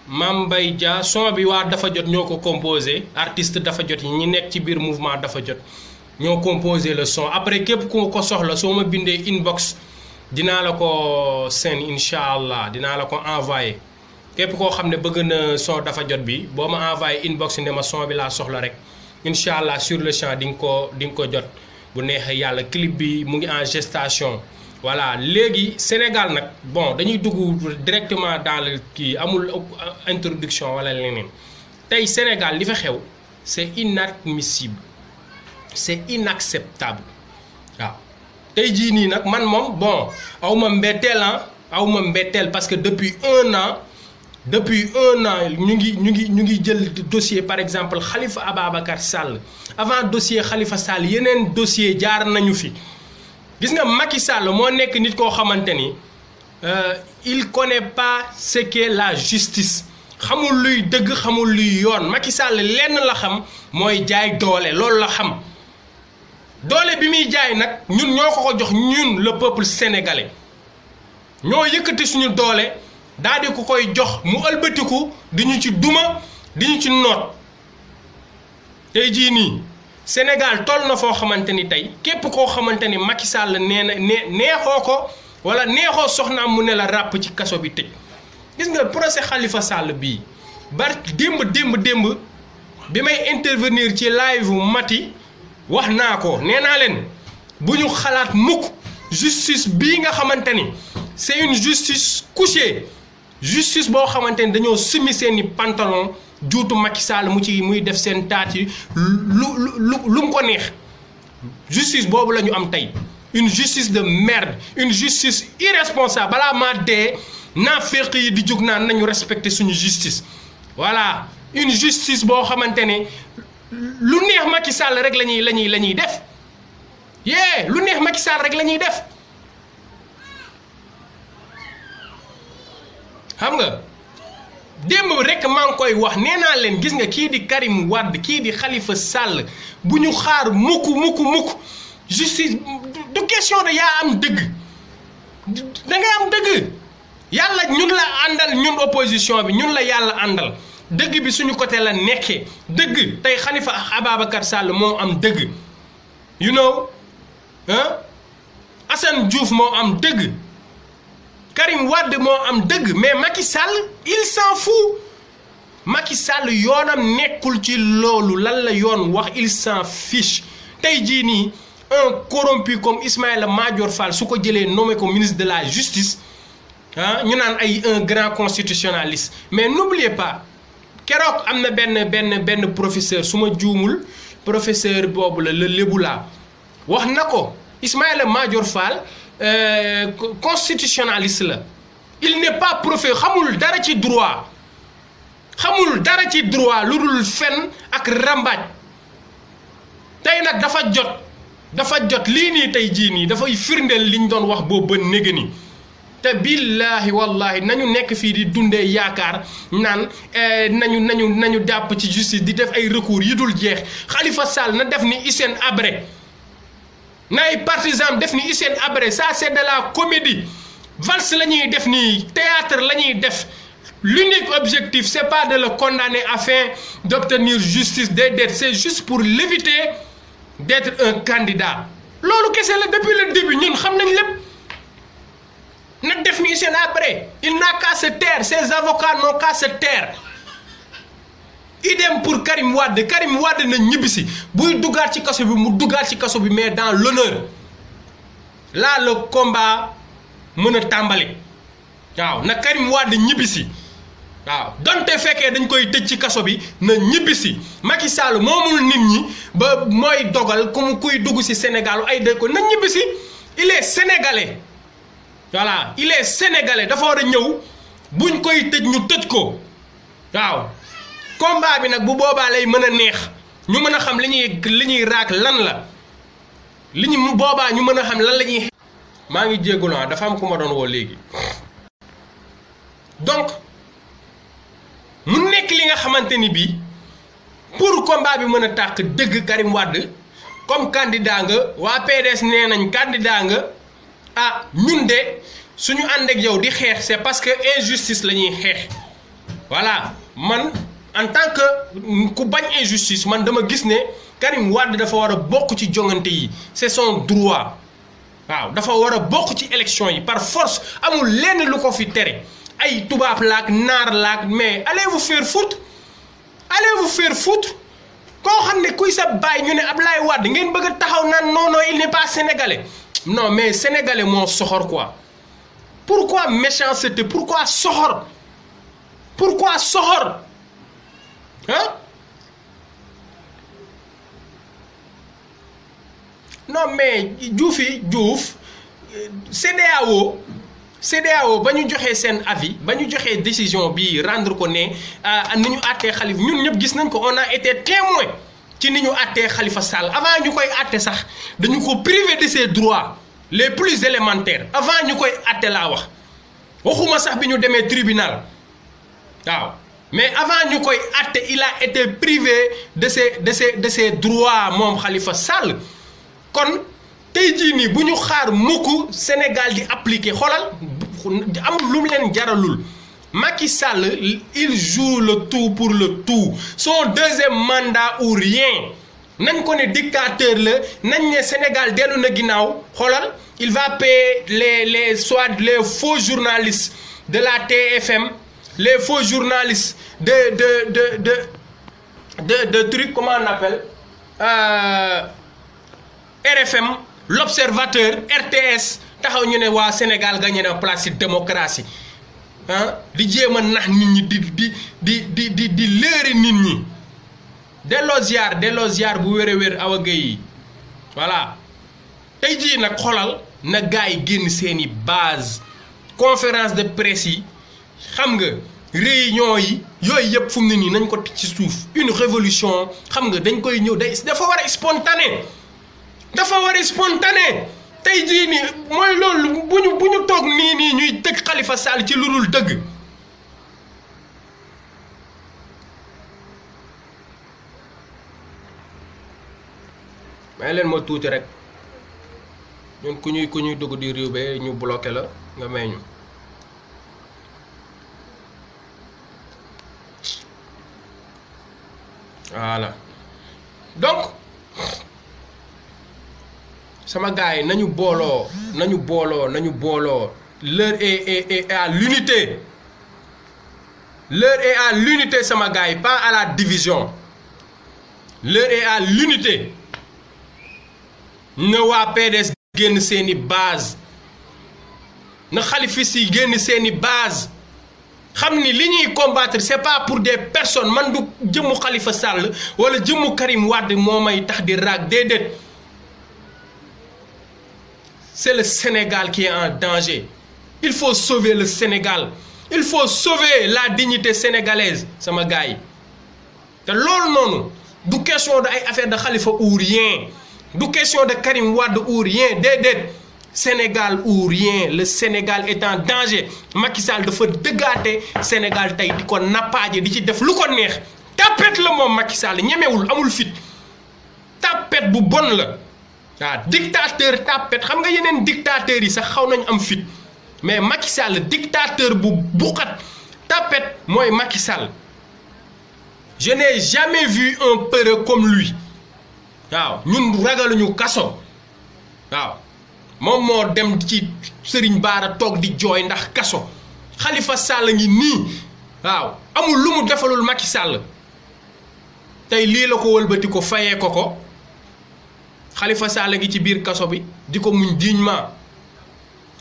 Mame Mbaye Dia son bi waa Dafa Jot ñoo ko composé artiste Dafa Jot yi ñi nekk ci biir mouvement Dafa Jot ñoo composé le son après képp ku ko soxla soo ma bindee inbox dinaa la ko seen incha allah dinaa la ko envoyé képp koo xam ne bëgg na son Dafa Jot bi boo ma envoyé inbox ne ma son bi laa soxla rek incha allah sur le champ di nga ko jot bu neexee yàlla clip bi mu ngi en gestation. Voilà léegi Sénégal nag bon dañuy dugg directement dans le kii amul introduction wala leneen tey Sénégal li fa xew c'est inadmissible c'est inacceptable waaw tey jii nii nag man moom bon aw ma mbetteel parce que depuis un an ñu ngi jël dossier par exemple Khalifa Ababacar Sall avant dossier Khalifa Sall yeneen dossier jaar nañu fi. gis nga Macky Sall moo nekk nit koo xamante ni il connaît pas ce qu'est la justice xamul luy dëgg xamul luy yoon Macky Sall lenn la xam mooy jaay doole loolu la xam doole bi muy jaay nag ñun ñoo ko jox ñun le peuple sénégalais ñoo yëkkati suñu doole daal di ko koy jox mu ëlbatiku di ñu ci duma di ñu ci noot tey jii nii. Sénégal toll na foo xamante ni tey képp koo xamante ni Macky Sall neexoo ko wala neexoo soxnaam mu ne la ràpp ci kaso bi tëj gis nga procès Khalifa Sall bii démb bi may intervenir ci live Mati wax naa ko nee naa leen bu ñu xalaat mukk justice bii nga xamante ni c'est une justice couchée justice boo xamante ni dañoo simi seeni pantalon juutu Macky Sall muy def seen taat yi lu mu ko neex justice boobu la ñu am tey une justice de merde une justice irresponsable balaa maa dee naaféq yi di jóg naan nañu respecter suñu justice voilà une justice boo xamante ne lu neex Macky Sall rek la ñuy def lu neex Macky Sall rek la ñuy def xam nga. démb rek maa ngi koy wax nee naa leen gis nga kii di Karim Wade kii di Khalifa Sall bu ñu xaar mukk justice du question de yaa am dëgg da ngay am dëgg yàlla ñun la àndal ñun opposition bi ñun la yàlla àndal dëgg bi suñu côté la nekkee dëgg tey Khalifa Ababacar Sall moo am dëgg you know Assane Diouf moo am dëgg Karim Wade moo am dëgg mais Macky Sall il s'en fout Macky Sall yoonam nekkul ci loolu lan la yoon wax il s'en fiche tey jii nii un corrompu comme Ismaïla Madior Fall su ko jëlee nommé ko ministre de la justice ñu naan ay un grand constitutionnaliste mais n'oubliez pas keroog am na benn professeur su ma juumul professeur boobu la lébu laa wax na ko Ismaïla Madior Fall constitutionnaliste la il n'est pas professeur xamul dara ci droit lu dul fen ak rambaaj tey nag dafa jot lii nii tey jii nii dafay firndeel liñ doon wax boobu ba néega ni te billaahi wallahi nañu nekk fii di dundee yaakaar naan nañu jàpp ci justice di def ay recours yi dul jeex Khalifa Sall na def ni Hissène Habré na ay partisans def ni Hissène Habré ça c'est de la comédie valse la ñuy def nii théâtre la ñuy def l'unique objectif c'est pas de le condamner afin d'obtenir justice des dettes c'est juste pour l'éviter d'être un candidat loolu kese la depuis le début ñun xam nañ lépp na def ni Hissène Habré il n'a qu'à se taire ses avocats n'ont qu'à se taire idem pour Karim Wade na ñibbisi buy duggaat ci kaso bi mu duggaat ci kaso bi mais dans l'honneur là le combat mën a tàmbali waaw na Karim Wade ñibbisi waaw donte fekkee dañ koy tëj ci kaso bi na ñibbisi Macky Sall moomul nit ñi ba mooy dogal comme kuy dugg ci Sénégal ay dëkk ko na ñibbisi il est sénégalais voilà il est sénégalais dafa war a ñëw buñ koy tëj ñu tëj ko waaw combat bi nag bu boobaa lay mën a neex ñu mën a xam li ñuy raak lan la boobaa ñu mën a xam lan la ñuy. maa ngi jégalu dafa am ku ma doon woo léegi donc mu nekk li nga xamante ni bii pour combat bi mën a tàq dëgg Karim Wade comme candidat nga waa PDS nee nañ candidat nga ñun de suñu ànd ak yow di xeex c'est parce que injustice la ñuy xeex voilà man en tant que ku bañ injustice man dama gis ne Karim Wade dafa war a bokk ci jongante yi c'est son droit waaw dafa war a bokk ci élection yi par force amul lenn lu ko fi tere ay tubaab laak naar laak mais allez vous faire foutre koo xam ne kuy sa baay ñu ne Ablaye Wade ngeen bëgg a taxaw naan non il n'est pas sénégalais non mais sénégalais moo soxor quoi pourquoi méchanceté pourquoi soxor hein non mais Diouf CEDEAO ba ñu joxee seen avis ba ñu joxee décision bi rendre ko ne ni ñu àttee Khalifa ñun ñëpp gis nañ ko on a été témoin ci ni ñu àttee Khalifa Sall avant ñu koy àtte sax dañu ko privé de ses droits les plus élémentaires avant ñu koy àtte laa waxuma sax bi ñu demee tribunal waaw mais avant ñu koy àtte il a été privé de ses droits moom Khalifa Sall kon tey jii nii bu ñu xaar mukk Sénégal di appliquer xoolal amul lu mu leen jaralul Macky Sall il joue le tout pour le tout son deuxième mandat ou rien nañ ko ne dictateur la nañ ne Sénégal dellu na ginnaaw xoolal il va payer les faux journalistes de la TFM les faux journalistes de trucs comment on appelle RFM l'Observateur RTS taxaw ñu ne waa Sénégal gagné na place ci démocratie ah di jéem a nax nit ñi di lëre nit ñi delloo ziar bu wér a wér Awa Gueye yi voilà tey jii nag xolal na gars yi génn seeni base conférence de presse yi xam nga réunion yi yooyu yëpp fu mu ne nii nañ ko ci suuf une révolution xam nga dañ koy ñëw dafa war a spontané tey jii nii mooy loolu bu ñu toog nii ñuy tëj Khalifa Sall ci lu dul dëgg may leen ma tuuti rek ñun ku ñuy dugg di réew be ñu bloqué la nga may ñu voilà donc sama gars yi nañu booloo l'heure est à l'unité sama gars yi pas à la division l'heure est à l'unité na waa PDS génn seeni base na xalifis yi génn seeni base xam ni li ñuy combattre c'est pas pour des personnes man du jëmmu Khalifa Sall wala jëmmu Karim Wade moo may tax di raag déedéet c'est le Sénégal qui est en danger il faut sauver le Sénégal il faut sauver la dignité sénégalaise sama gars yi te loolu noonu du question de ay affaire de Khalifa ou rien du question de Karim Wade ou rien déedéet Sénégal ou rien le Sénégal est en danger Macky Sall dafa dëggaate Sénégal tey di ko nappaaje di ci def lu ko neex tapet la moom Macky Sall ñemewul amul fit tapet bu bon la waaw dictateur tapet xam nga yeneen dictateurs yi sax xaw nañ am fit mais Macky Sall dictateur bu buqat tapet mooy Macky Sall je n'ai jamais vu un peureux comme lui waaw ñun ragaluñu kaso waaw moom moo dem ci Serigne Bara toog di jooy ndax kaso Khalifa Sall ngi nii waaw amul lu mu defalul Macky Sall tey lii la ko wëlbati ko fayee ko Khalifa Sall ngi ci biir kaso bi di ko muñ dignement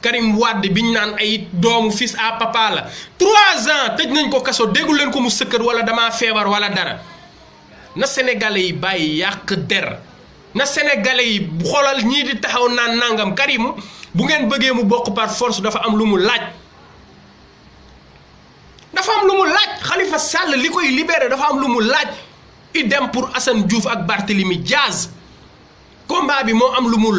Karim Wade biñ naan ay doomu fils à papa la 3 ans tëj nañ ko kaso déggu leen ko mu sëkkër wala damaa feebar wala dara na sénégalais yi bàyyi yàq der na sénégalais yi xoolal ñii di taxaw naan nangam Karim bu ngeen bëggee mu bokk par force dafa am lu mu laaj Khalifa Sall li koy libéré dafa am lu mu laaj idem pour Assane Diouf ak Barthélemy Diaz combat bi moo am lu mu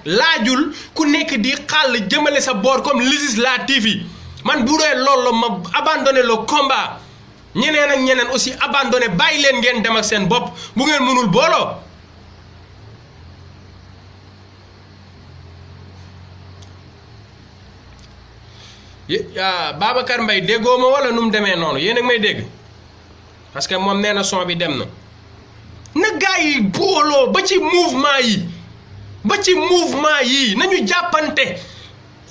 laajul ku nekk di xàll jëmale sa boor comme législative yi man bu dee loolu ma abandonné le combat ñeneen ak ñeneen aussi abandonné bàyyi leen ngeen dem ak seen bopp bu ngeen mënul booloo Babacar Mbaye déggoo ma wala nu mu demee noonu yéen a ngi may dégg parce que moom nee na son bi dem na gars yi booloo ba ci mouvement yi nañu jàppante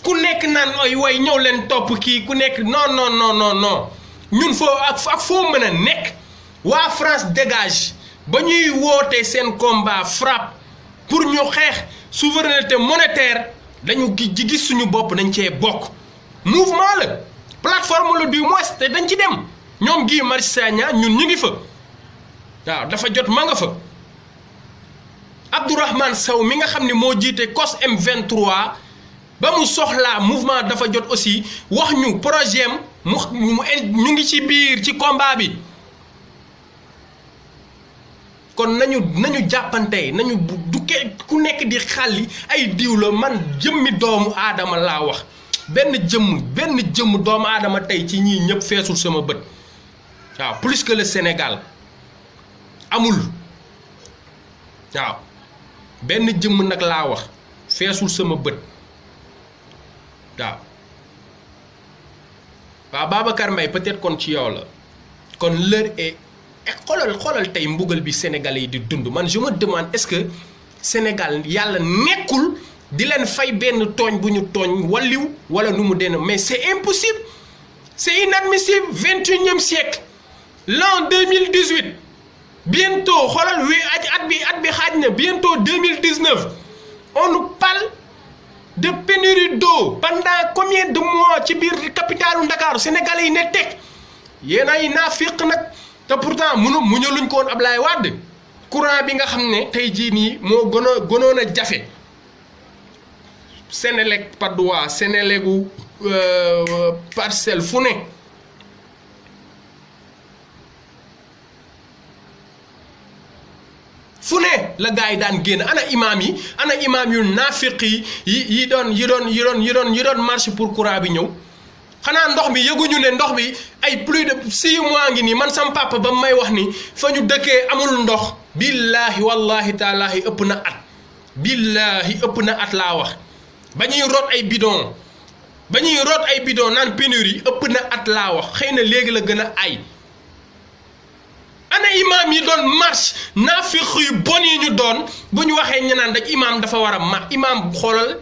ku nekk naan ay way ñëw leen topp kii ku nekk non ñun ak foo mën a nekk waa France dégage ba ñuy woote seen combat frappe pour ñu xeex souveraineté monétaire dañu gis suñu bopp dañ cee bokk mouvement la plateforme la du moins te dañ ci dem ñoom Guy Marius Sagna ñun ñu ngi fa waaw dafa jot ma nga fa Abdourahmane Sow mi nga xam ne moo jiite COS M23 ba mu soxlaa mouvement dafa jot aussi wax ñu projet am ñu ngi ci biir ci combat bi kon nañu jàppante nañu du ku nekk di xàlli ay diw la man jëmmi doomu aadama laa wax benn jëmm doomu aadama tey ci ñii ñëpp feesul sama bët waaw plus que le Sénégal amul waaw benn jëmm nag laa wax feesul sama bët waaw Babacar Mbaye peut-être kon ci yow la kon l'heure est xoolal tey mbugal bi Sénégalais yi di dund man je me demande est-ce que Sénégal yàlla nekkul di leen fay benn tooñ bu ñu tooñ walliw wala nu mu den mais c'est impossible c'est inadmissible 21e siècle l'an 2018 bientôt xoolal at bi xaaj na bientôt 2019 on nous parle de pénurie d'eau pendant combien de mois ci biir capitalu Ndakaaru Sénégalais yi ne teg yéen ay naafiq nag te pourtant muñaluñ ko woon Ablaye Wade courant bi nga xam ne tey jii nii moo gënoon a jafe Sénélec Padois Sénélégu Parcelles fu ne la gars yi daan génn ana imaam yu naafiq yi doon marche pour courant bi ñëw xanaa ndox bi yëguñu ne ndox bi ay plus de 6 mois ngi nii man sam papa ba may wax ni fa ñu dëkkee amul ndox billaahi wallaahi taalaahi ëpp na at laa wax ba ñuy root ay bidon naan pénurie ëpp na at laa wax xëy na léegi la gën a ay ana imaam yi doon marche naafiq yu bon yi ñu doon bu ñu waxee ñu naan rek imaam dafa war a imaam xoolal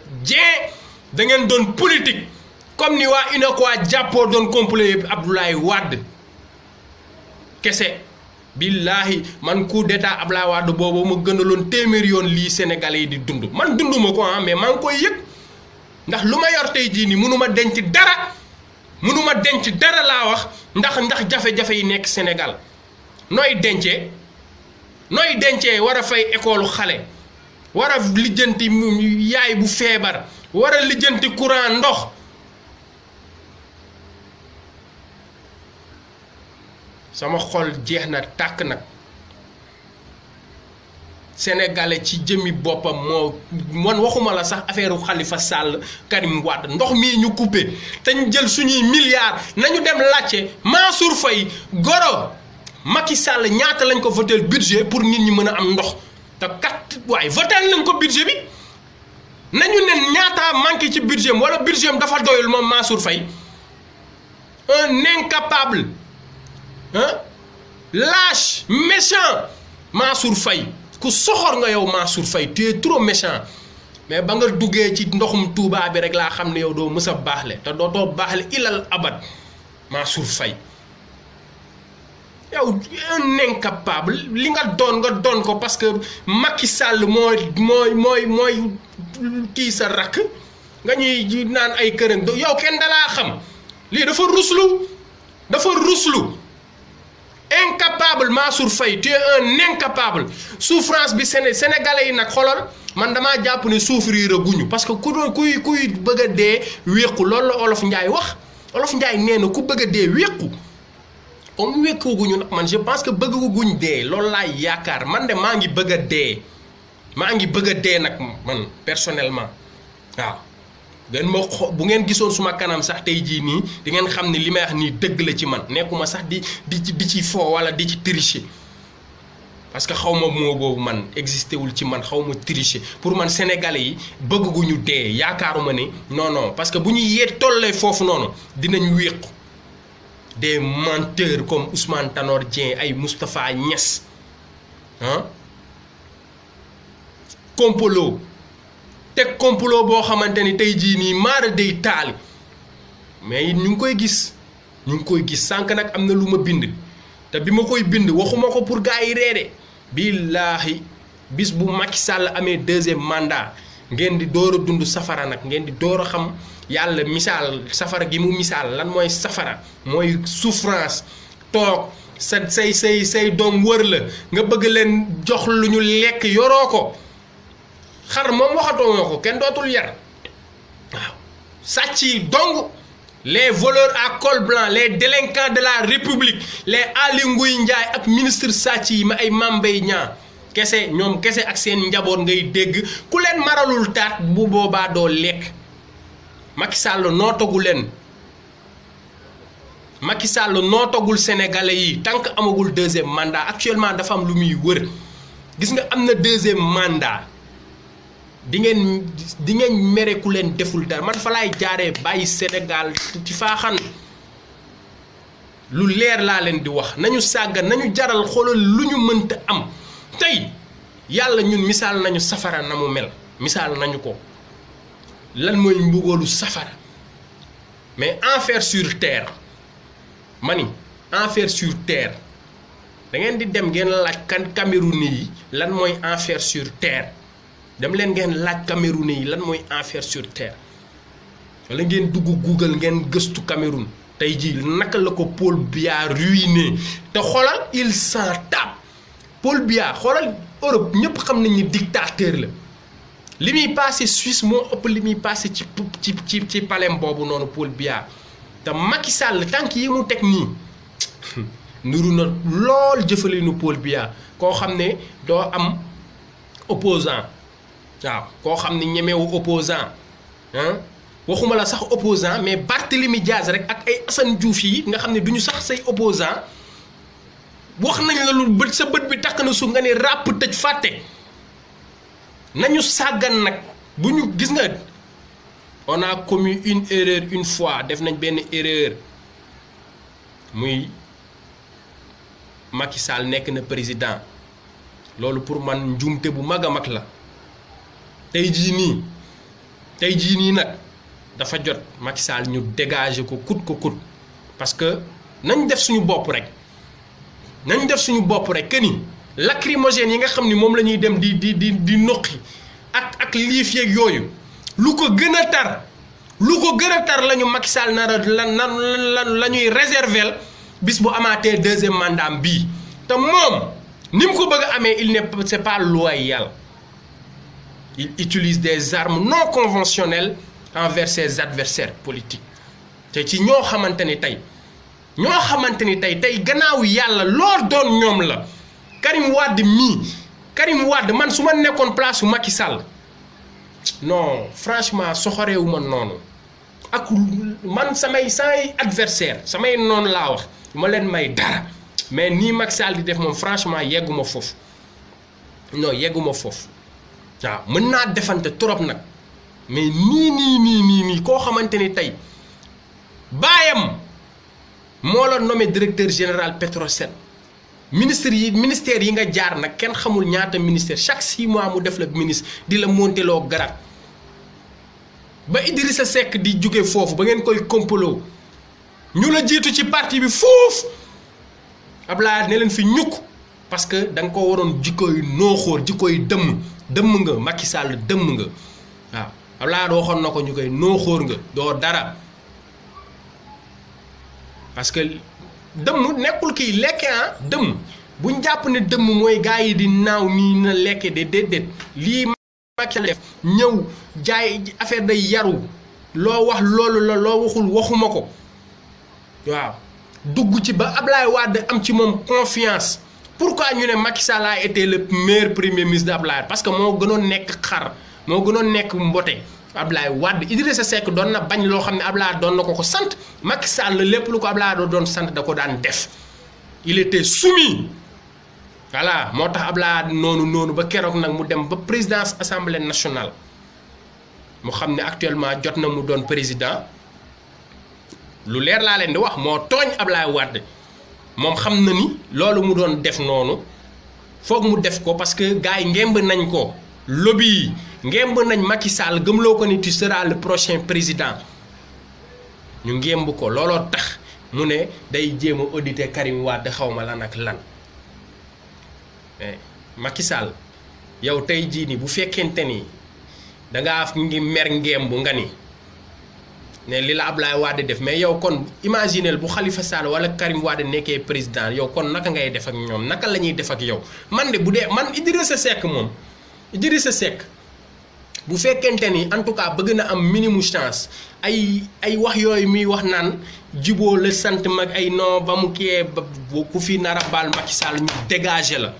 da ngeen doon politique comme ni waa UNACOIS jàppoo doon complet Abdoulaye Wade kese billaahi man coup d'état Abdoulaye Wade boobu ma gënaloon téeméeri yoon lii Sénégalais yi di dund man dunduma ko mais maa ngi koy yëg ndax lu ma yor tey jii nii mënuma denc dara laa wax ndax jafe-jafe yi nekk Sénégal nooy dencee war a fay école xale war a lijjanti yaay bu feebar war a lijjanti courant ndox sama xol jeex na tàkk nag sénégalais ci jëmmi boppam man waxuma la sax affaire Khalifa Sall Karim Wade ndox mii ñu coupé te ñu jël suñuy milliards nañu dem laajte Mansour Faye goro Macky Sall ñaata lañ ko voté budget pour nit ñi mën a am ndox te kat waaye voté nañ ko budget bi nañu ne ñaata manqué ci budget wala budget dafa doyul moom Mansour Faye un incapable lâche méchant Mansour Faye ku soxor nga yow Mansour Faye tu es trop méchant mais ba nga duggee ci ndoxum Touba bi rek laa xam ne yow doo mës a baaxle te dootoo baaxle ilal abad Mansour Faye yow un incapable li nga doon ko parce que Macky Sall mooy kii sa rakk nga ñuy naan ay kërën yow kenn dalaa xam lii dafa ruslu incapable Mansour Faye tu es un incapable souffrance bi sénégalais yi nag xolal man damaa jàpp ne souffrir a guñu parce que kuy bëgg a dee wéqu loolu la Olof Njaay wax Olof Njaay nee na ku bëgg a dee wéqu comme wéqu guñu nag man je pense que bëgg guñ dee loolu laay yaakaar man de maa ngi bëgg a dee nag man personnellement waaw bu ngeen gisoon suma kanam sax tey jii nii di ngeen xam ne li may wax nii dëgg la ci man nekkuma sax di ci foo wala di ci tricher parce que xaw ma moo boobu man existé wul ci man xaw ma tricher pour man sénégalais yi bëgguñu dee yaakaaruma ne non parce que bu ñu yee tollee foofu noonu dinañ wéqu des menteurs comme Ousmane Tanor Dieng ay Moustapha Niass ah complot teg complot boo xamante ni tey jii nii maara day taali mais ñu ngi koy gis sànq nag am na lu ma bind te bi ma koy bind waxuma ko pour gars yi reede billaahi bis bu Macky Sall amee deuxième mandat ngeen di door a dund safara nag ngeen di door a xam yàlla misaal safara gi mu misaal lan mooy safara mooy souffrance toog say doom wër la nga bëgg leen jox lu ñu lekk yoroo ko xar moom waxatoo ko kenn dootul yar waaw sàcc yi dong les voleurs à col blanc les délinquants de la république les Aly Ngouille Ndiaye ak ministre sàcc yi ma ay Mame Mbaye Niang kese ñoom kese ak seen njaboot ngay dégg ku leen maralul taat bu boobaa doo lekk Macky Sall nootagu leen Macky Sall nootagul sénégalais yi tant que amagul deuxième mandat actuellement dafa am lu muy wër gis nga am na deuxième mandat di ngeen mere ku leen deful dara man fa laay jaaree bàyyi Sénégal ci faaxan lu leer laa leen di wax nañu sàggan nañu jaral xoolal lu ñu mënta am tey yàlla ñun misaal nañu safara na mu mel misaal nañu ko lan mooy mbugalu safara mais enfer sur terre mani enfer sur terre da ngeen di dem ngeen laaj Camerounais yi lan mooy enfer sur terre dem leen ngeen laaj Camerounais yi lan mooy enfer sur terre wala ngeen dugg Google ngeen gëstu Cameroun tey jii naka la ko Paul Biya ruiné te xoolal il s'en tape Paul Biya xoolal Europe ñëpp xam nañ ni dictateur la li muy passé Suisse moo ëpp li muy passé ci palais boobu noonu Paul Biya te Macky Sall tànk yi mu teg nii nuru na lool jëfalinu Paul Biya koo xam ne doo am opposant waaw koo xam ne ñemewu opposant ah waxuma la sax opposant mais Barthélemy Diaz rek ak ay Assane Diouf yi nga xam ne duñu sax say opposant wax nañ la lu bët sa bët bi takk na su nga ne ràpp tëj fàtte nañu sàggan nag bu ñu gis nga on a commis une erreur une fois def nañ benn erreur muy Macky Sall nekk na président loolu pour man njuumte bu mag a mag la tey jii nii nag dafa jot Macky Sall ñu dégager ko kut parce que nañ def suñu bopp rek que ni lacrymogène yi nga xam ni moom la ñuy dem di noqi ak liif yeeg yooyu lu ko gën a tar la ñu Macky Sall nar la ñuy réserver bis bu amaatee deuxième mandat bii te moom ni mu ko bëgg a amee c'est pas loyal. Il utilise des armes non conventionnelles envers ses adversaires politiques te ci ñoo xamante ni tey gannaaw yàlla loo doon ñoom la Karim Wade man su ma nekkoon place su Macky Sall non franchement soxoreewu ma noonu ak man samay adversaire samay noonu laa wax ma leen may dara mais nii Macky Sall di def moom franchement yegguma foofu waaw mën naa defante trop nag mais nii koo xamante ni tey baayam moo la nommé directeur général Petrosen ministère yi nga jaar nag kenn xamul ñaata ministère chaque 6 mois mu def la ministre di la monteloo garat ba Idrissa Seck di jóge foofu ba ngeen koy complot ñu la jiitu ci parti bi foofu Ablaye ne leen fi ñukk parce que da nga ko waroon jikkoy nooxóor jikkoy dëmm nga Macky Sall dëmm nga waaw Ablaye waxoon na ko ñu koy nooxóor nga doo dara parce que dëmm nekkul kiy lekke dëmm buñ jàpp ne dëmm mooy gars yi di naaw nii na lekke de déedéet lii Macky Sall def ñëw jaay affaire day yaru loo wax loolu la loo waxul waxuma ko waaw dugg ci ba Ablaye Wade am ci moom confiance. Pourquoi ñu ne Macky Sall a été le meilleur premier ministre d'Ablaye parce que moo gënoon nekk xar moo gënoon nekk mbote Ablaye Wade Idrissa Seck doon na bañ loo xam ne Ablaye doon na ko sant Macky Sall lépp lu ko Ablaye doon sant da ko daan def il était soumis voilà moo tax Abdoulaye noonu ba keroog nag mu dem ba présidence assemblée nationale mu xam ne actuellement jot na mu doon président lu leer laa leen di wax moo tooñ Abdoulaye Wade moom xam na ni loolu mu doon def noonu foog mu def ko parce que gars yi ngemb nañ ko lobby yi ngemb nañ Macky Sall gëmloo ko ni tu seras le prochain président ñu ngemb ko looloo tax mu ne day jéem a auditer Karim Wade xaw ma lan ak lan Macky Sall yow tey jii ni bu fekkente ni dangaa ngi mer ngemb nga ni ne li la Abdoulaye Wade def mais yow kon imaginel bu Khalifa Sall wala Karim Wade nekkee président yow kon naka ngay def ak ñoom naka la ñuy def ak yow man de bu dee man Idrissa Seck moom Idrissa Seck bu fekkente ni en tout cas bëgg na am minimum chance ay wax yooyu muy wax naan juboo la sant mag ay non ba mu kiyee ba ku fi nar a baal Macky Sall ñu dégagé la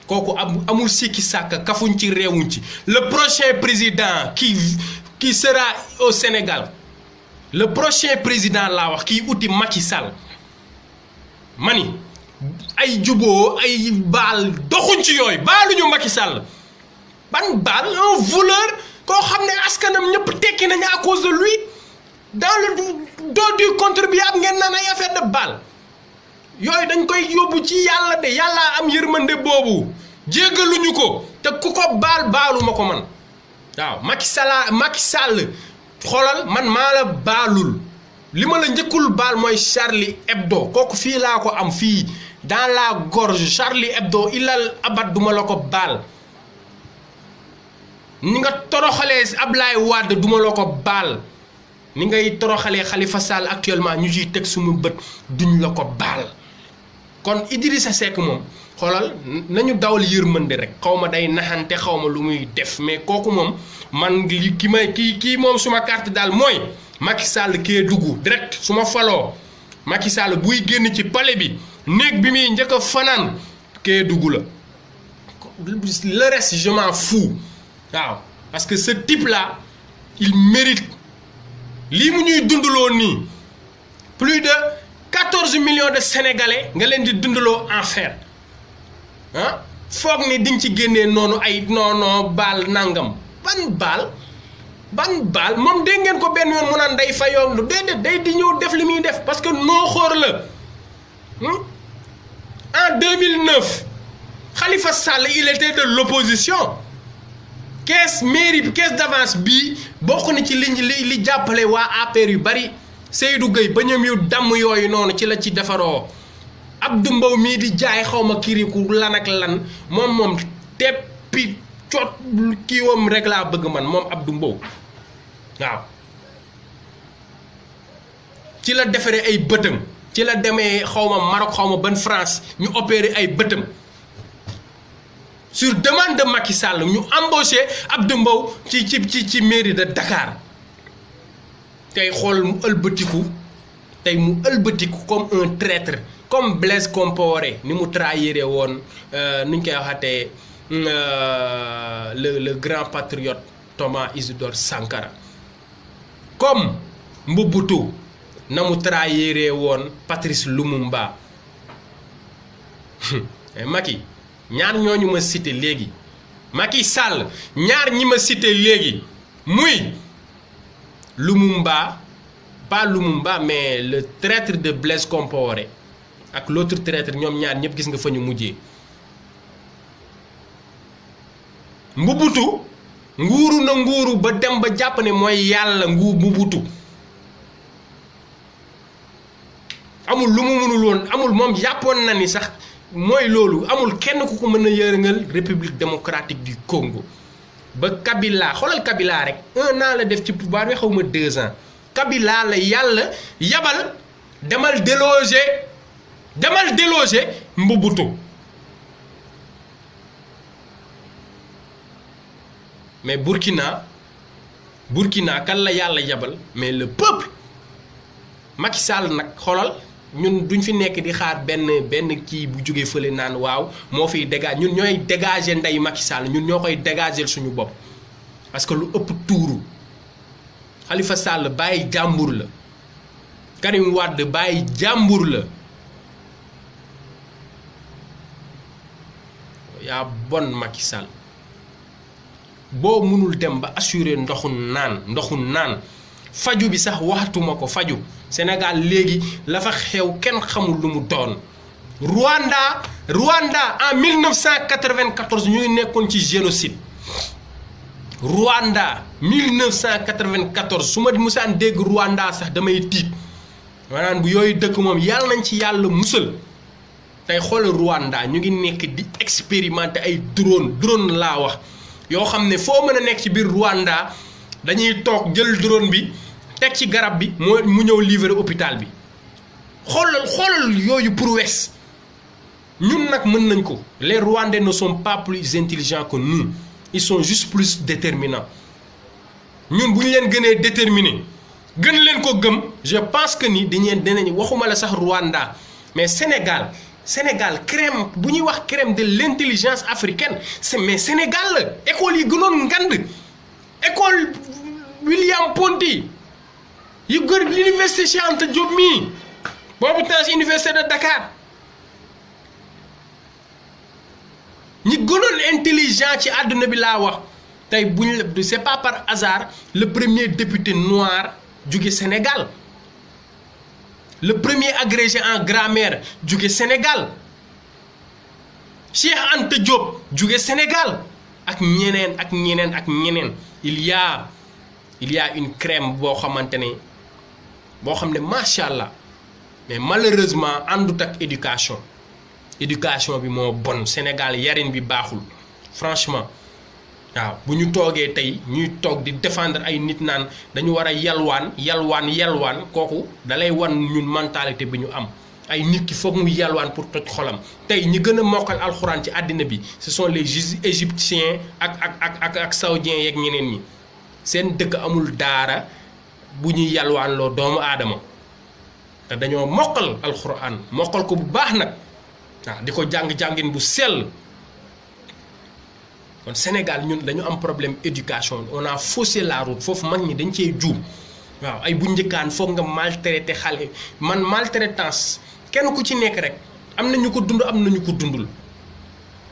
kooku amul sikki sàkk kafuñ ci réewuñ ci le prochain président qui sera au Sénégal le prochain président laa wax kii uti Macky Sall mani ay juboo ay baal doxuñ ci yooyu baaluñu Macky Sall ban baal un voleur koo xam ne askanam ñëpp tekki nañu à cause de lui dans le dos du contribuable ngeen naan ay affaire de baal yooyu dañ koy yóbbu ci yàlla de yàlla am yërmande boobu jéggaluñu ko te ku ko baaluma ko man waaw Macky Sall xoolal man maa la baalul li ma la njëkkul baal mooy Charlie Hebdo kooku fii laa ko am fii dans la gorge Charlie Hebdo ilal abad duma la ko baal ni nga toroxalee Abdoulaye Wade duma la ko baal ni ngay toroxalee Khalifa Sall actuellement ñu ciy teg sumu bët duñ la ko baal kon Idrissa Seck moom xoolal nañu dawal yërmande rek xaw ma day naxante xaw ma lu muy def mais kooku moom man kii moom suma carte daal mooy Macky Sall kee dugg direct su ma faloo Macky Sall buy génn ci palais bi néeg bi muy njëkk a fanaan kee dugg la le reste je m'en fous waaw parce que ce type là il mérite lii mu ñuy dundaloo nii plus de 14 millions de sénégalais nga leen di dundaloo enfer ah foog ni di nga ci génnee noonu ay non baal nangam ban baal moom dégg ngeen ko benn yoon mu naan day fayoon lu déedéet day di ñëw def li muy def parce que noo xóor la en 2009 Khalifa Sall il était de l'opposition caisse d'avance bii bokk na ci li jàppale waa APR yu bari Seydou Gueye ba ñoom yu damm yooyu noonu ci la ci defaroo Abdou Mbow mii di jaay xawma kiriku lan ak lan moom teppi coot kiiwam rek laa bëgg man moom Abdou Mbow waaw ci la defaree ay bëtam ci la demee xawma Maroc xawma ban France ñu opéré ay bëtam sur demande de Macky Sall ñu embauché Abdou Mbow ci mairie de Dakar tey xool mu ëlbatiku comme un traître comme Blaise Compaoré ni mu trahiré woon nuñ koy waxatee le grand patriote Thomas Isidore Sankara comme Mobutu na mu trahiré woon Patrice Lumumba Macky ñaar ñooñu ma cité léegi Macky Sall ñaar ñi ma cité léegi muy Lumumba pas Lumumba mais le traître de Blaise Compaoré ak l'autre traître ñoom ñaar ñëpp gis nga fa ñu mujjee Mobutu nguuru ba dem ba jàpp ne mooy yàlla Mobutu amul lu mu mënul woon amul moom jàppoon na ni sax mooy loolu amul kenn ku ko mën a yërëngal République démocratique du Congo ba Kabila xoolal Kabila rek 1 an la def ci pouvoir bi xaw ma 2 ans Kabila la yàlla yabal demal déloger Mobutu mais Burkina kan la yàlla yabal mais le peuple Macky Sall nag xoolal ñun duñ fi nekk di xaar benn kii bu jógee fële naan waaw moo fiy dégage ñun ñooy dégager ndey Macky Sall ñun ñoo koy dégager suñu bopp parce que lu ëpp tuuru Khalifa Sall bàyyi jàmbur la Karim Wade bàyyi jàmbur la yaa bon Macky Sall boo mënul dem ba assurer ndoxu naan faju bi sax waxatuma ko faju Sénégal léegi la fa xew kenn xamul lu mu doon Rwanda en 1994 ñuy nekkoon ci génocide Rwanda 1994 su ma musaan dégg Rwanda sax damay tiit maanaam bu yooyu dëkk moom yàlla nañ ci yàlla musal tey xoolal Rwanda ñu ngi nekk di expérimenter ay drone laa wax yoo xam ne foo mën a nekk ci biir Rwanda dañuy toog jël drone bi teg ci garab bi mu ñëw livrer hôpital bi xoolal yooyu prouesse ñun nag mën nañ ko les Rwandais ne sont pas plus intelligents que nous ils sont juste plus déterminants ñun bu ñu leen gënee déterminés gën leen ko gëm je pense que ni dinañ waxuma la sax Rwanda mais Sénégal crème bu ñuy wax crème de l'intelligence africaine mais Sénégal la école yi gënoon ngand école William Ponty yu gër l'université Cheikh Anta Diop mii boobu temps université de Dakar ñi gënoon intelligent ci àdduna bi laa wax tey c'est pas par hasard le premier député noir jóge Sénégal le premier agrégé en grammaire jóge Sénégal Cheikh Anta Diop jóge Sénégal ak ñeneen il y a une crème boo xam ne macha allah mais malheureusement àndut ak éducation bi moo bon Sénégal yarin bi baaxul franchement waaw bu ñu toogee tey ñuy toog di défendre ay nit naan dañu war a yalwaan kooku dalay wan ñun mentalité bi ñu am ay nit ki foog mu yalwaan pour toj xolam tey ñi gën a mokkal alxuraan ci àddina bi ce sont les égyptiens ak saoudiens yeeg ñeneen ñi seen dëkk amul daara bu ñuy yalwaanloo doomu aadama te dañoo mokkal alxuraan mokkal ko bu baax nag waaw di ko jàngin bu sell kon Sénégal ñun dañu am problème éducation on a faussé la route foofu mag ñi dañ cee juum waaw ay bu njëkkaan foog nga maltraité xale man maltraitance kenn ku ci nekk rek am na ñu ko dund am na ñu ko dundul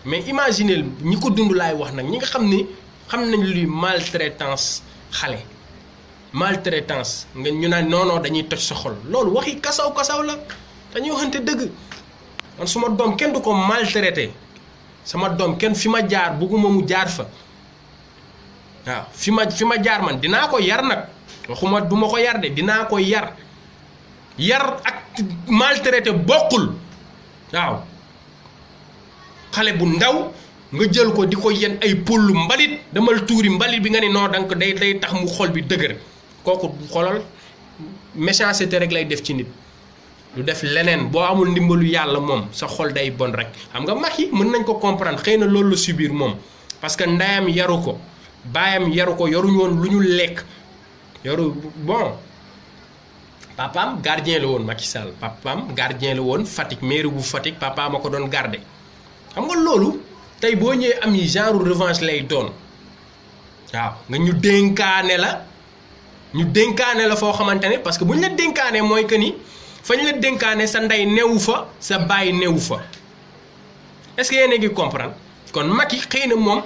mais imaginez ñi ko dund laay wax nag ñi nga xam ni xam nañ luy maltraitance xale maltraitance nga ñu naan non dañuy toj sa xol loolu waxi kasaw la dañuy waxante dëgg man suma doom kenn du ko maltraité sama doom kenn fi ma jaar bëgguma mu jaar fa waaw fi ma jaar man dinaa ko yar nag waxuma duma ko yar de dinaa ko yar ak maltraité bokkul waaw xale bu ndaw nga jël ko di ko yen ay pollu mbalit damal tuuri mbalit bi nga ne non danga ko day tax mu xol bi dëgër kooku xolal méchanceté rek lay def ci nit lu def leneen boo amul ndimbalu yàlla moom sa xol day bon rek xam nga mag yi mën nañ ko comprendre xëy na loolu la subir moom parce que ndeyam yaru ko baayam yaru ko yoruñu woon lu ñu lekk bon papaam gardien la woon Macky Sall papaam gardien la woon Fatick mairie bu Fatick papaam a ko doon garder xam nga loolu tey boo ñëwee am yi genre revanche lay doon waaw nga ñu dénkaane la foo xamante ne parce que bu ñu la dénkaane mooy que ni fañ la dénkaane sa ndey newu fa sa baay newu fa est-ce que yéen a ngi comprendre kon Macky xëy na moom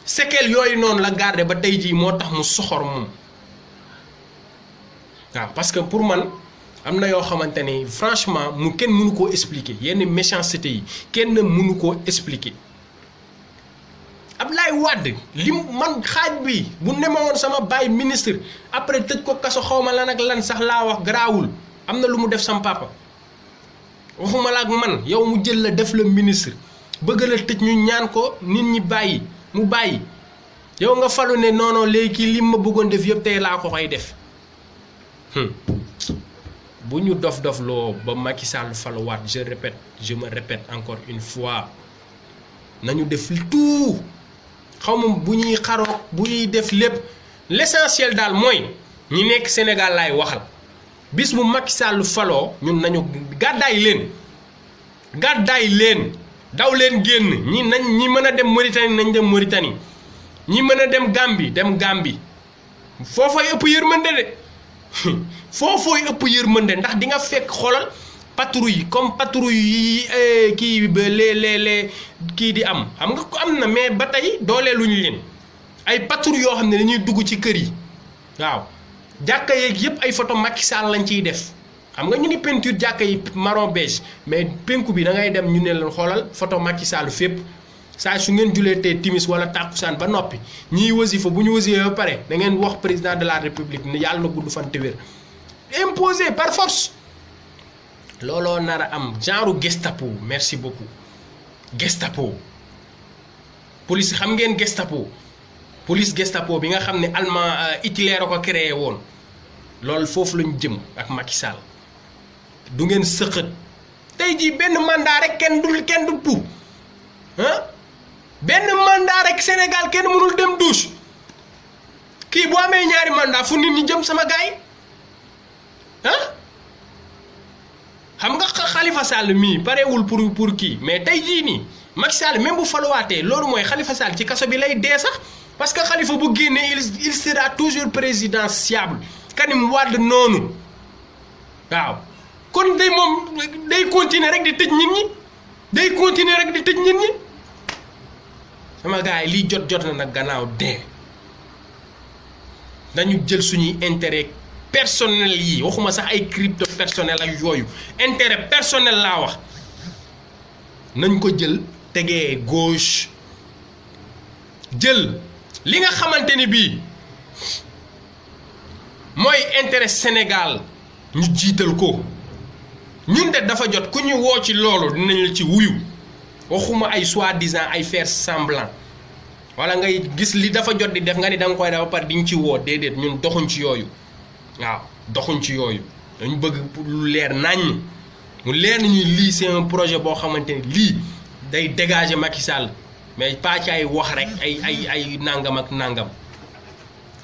séquelles yooyu noonu la garder ba tey jii moo tax mu soxor moom waaw parce que pour man am na yoo xamante ne franchement mu kenn mënu koo expliquer yenn méchanceté yi kenn mënu koo expliquer Ablaye Wade li man xaaj bi bu nemewoon sama baay ministre après tëj ko kaso xawma lan ak lan sax laa wax garaawul am na lu mu def sam papa waxuma la ak man yow mu jël la def la ministre bëgg la tëj ñu ñaan ko nit ñi bàyyi mu bàyyi yow nga falu ne non léegi li ma bëggoon def yëpp tey laa ko koy def bu ñu dof loo ba Macky Sall faluwaat je me répète encore une fois nañu def tout xaw ma bu ñuy xaroog bu ñuy def lépp l'essentiel daal mooy ñi nekk Sénégal laay waxal bis bu Macky Sall faloo ñun nañu gàddaay leen daw leen génn ñi mën a dem Mauritanie nañ dem Mauritanie ñi mën a dem Gambie foofay ëpp yërmande de foofooy ëpp yërmande ndax di nga fekk xoolal patrouille comme patrouille yi kii ba kii di am xam nga ko am na mais ba tey dooleeluñu leen ay patrouille yoo xam ne dañuy dugg ci kër yi waaw jàkka yeeg yëpp ay photo Macky Sall lañ ciy def xam nga ñu ngi peinture jàkka yi marron beige mais penku bi da ngay dem ñu ne leen xoolal photo Macky Sall fépp saa su ngeen julee tee timis wala tàkkusaan ba noppi ñiy wasifa bu ñu wasifee ba pare da ngeen wax président de la république ne yàlla na gudd fan te wér imposé par force looloo nar a am genre Gestapo merci beaucoup Gestapo police xam ngeen Gestapo police Gestapo bi nga xam ne allemand Hitler a ko créé woon loolu foofu lañu jëm ak Macky Sall du ngeen sëqët tey jii benn mandat rek kenn du tuub ah benn mandat rek Sénégal kenn mënul dem douche kii bu amee ñaari mandat fu nit ñi jëm sama gaay ah xam nga Khalifa Sall mii parewul pour kii mais tey jii nii Macky Sall même bu faluwaatee loolu mooy Khalifa Sall ci kaso bi lay dee sax parce que Khalifa bu génnee il sera toujours présidentiable Karim Wade noonu waaw kon day moom day continuer rek di tëj nit ñi day continuer rek di tëj nit ñi sama gars yi lii jot na nag gannaaw dee dañu jël suñuy intérêt personnel yi waxuma sax ay crypto personnel ak yooyu intérêt personnel laa wax nañ ko jël tegee gauche jël li nga xamante ni bii mooy intérêt Sénégal ñu jiital ko ñun de dafa jot ku ñu woo ci loolu dinañ la ci wuyu waxuma ay soi-disant ay faire semblant wala ngay gis li dafa jot di def nga ni da nga koy def ba pare diñ ci woo déedéet ñun doxuñ ci yooyu waaw doxuñ ci yooyu dañu bëgg lu leer naññ mu leer nañu lii c'est un projet boo xamante ni lii day dégager Macky Sall mais pas ci ay wax rek ay nangam ak nangam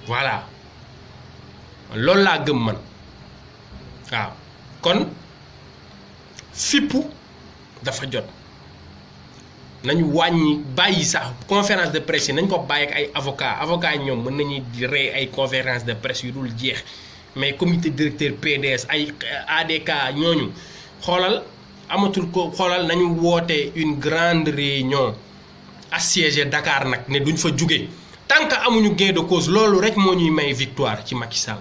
voilà loolu laa gëm man waaw kon fippu dafa jot nañu wàññi bàyyi sax conférence de presse yi nañ ko bàyyi ak ay avocat yi ñoom mën nañuy di rey ay conférence de presse yu dul jeex mais comité directeur PDS ay ADK ñooñu xoolal amatul ko xoolal nañu woote une grande réunion assiégé Dakar nag ne duñ fa jóge tant que amuñu gain de cause loolu rek moo ñuy may victoire ci Macky Sall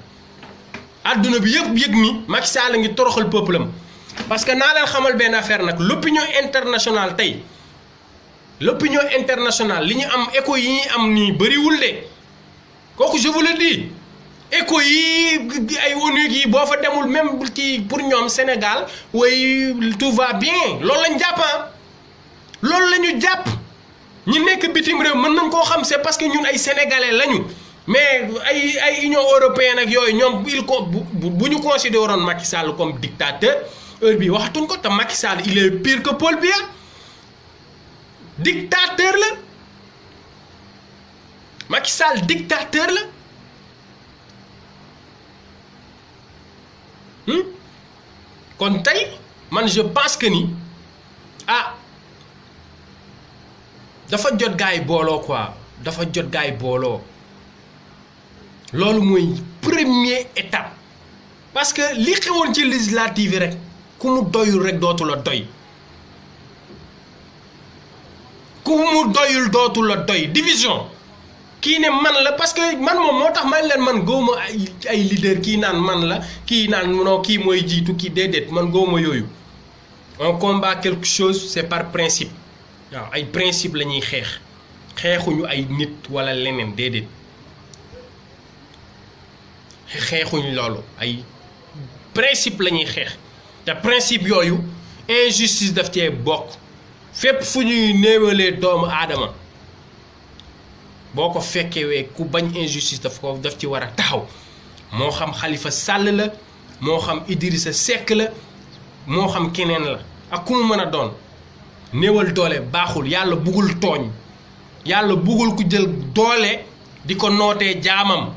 adduna bi yëpp yëg ni Macky Sall a ngi toroxal peuple am parce que naa leen xamal benn affaire nag l'opinion internationale tey l'opinion internationale li ñu am écho yi ñuy am nii bëriwul de kooku je vous le dis écho yi ay ONU yi boo fa demul même ci pour ñoom Sénégal way tout va bien loolu lañ jàpp loolu la ñu jàpp ñi nekk bitim réew mën nañ koo xam c'est parce que ñun ay sénégalais lañu mais ay Union européenne ak yooyu ñoom il ko bu ñu considéré woon Macky Sall comme dictateur heure bi waxatuñ ko te Macky Sall il est pire que Paul Biya dictateur la Macky Sall dictateur la kon tey man je pense que ni dafa jot gaay booloo quoi dafa jot gaay booloo loolu mooy première étape parce que li xewoon ci législative yi rek ku mu doyul rek dootu la doy ku mu doyul dootu la doy division kii ne man la parce que man moom moo tax man leen man gëwma ay leader kii naan man la kii naan non kii mooy jiitu kii déedéet man gëwma yooyu on combat quelque chose c'est par principe waaw ay principe la ñuy xeexuñu ay nit wala leneen déedéet xeexuñ loolu ay principe la ñuy xeex te principe yooyu injustice daf cee bokk fépp fu ñuy néewalee doomu aadama boo ko fekkewee ku bañ injustice daf ci war a taxaw moo xam Khalifa Sall la moo xam Idrissa Seck la moo xam keneen la ak ku mu mën a doon néewal doole baaxul yàlla bugul tooñ yàlla bugul ku jël doole di ko nootee jaamam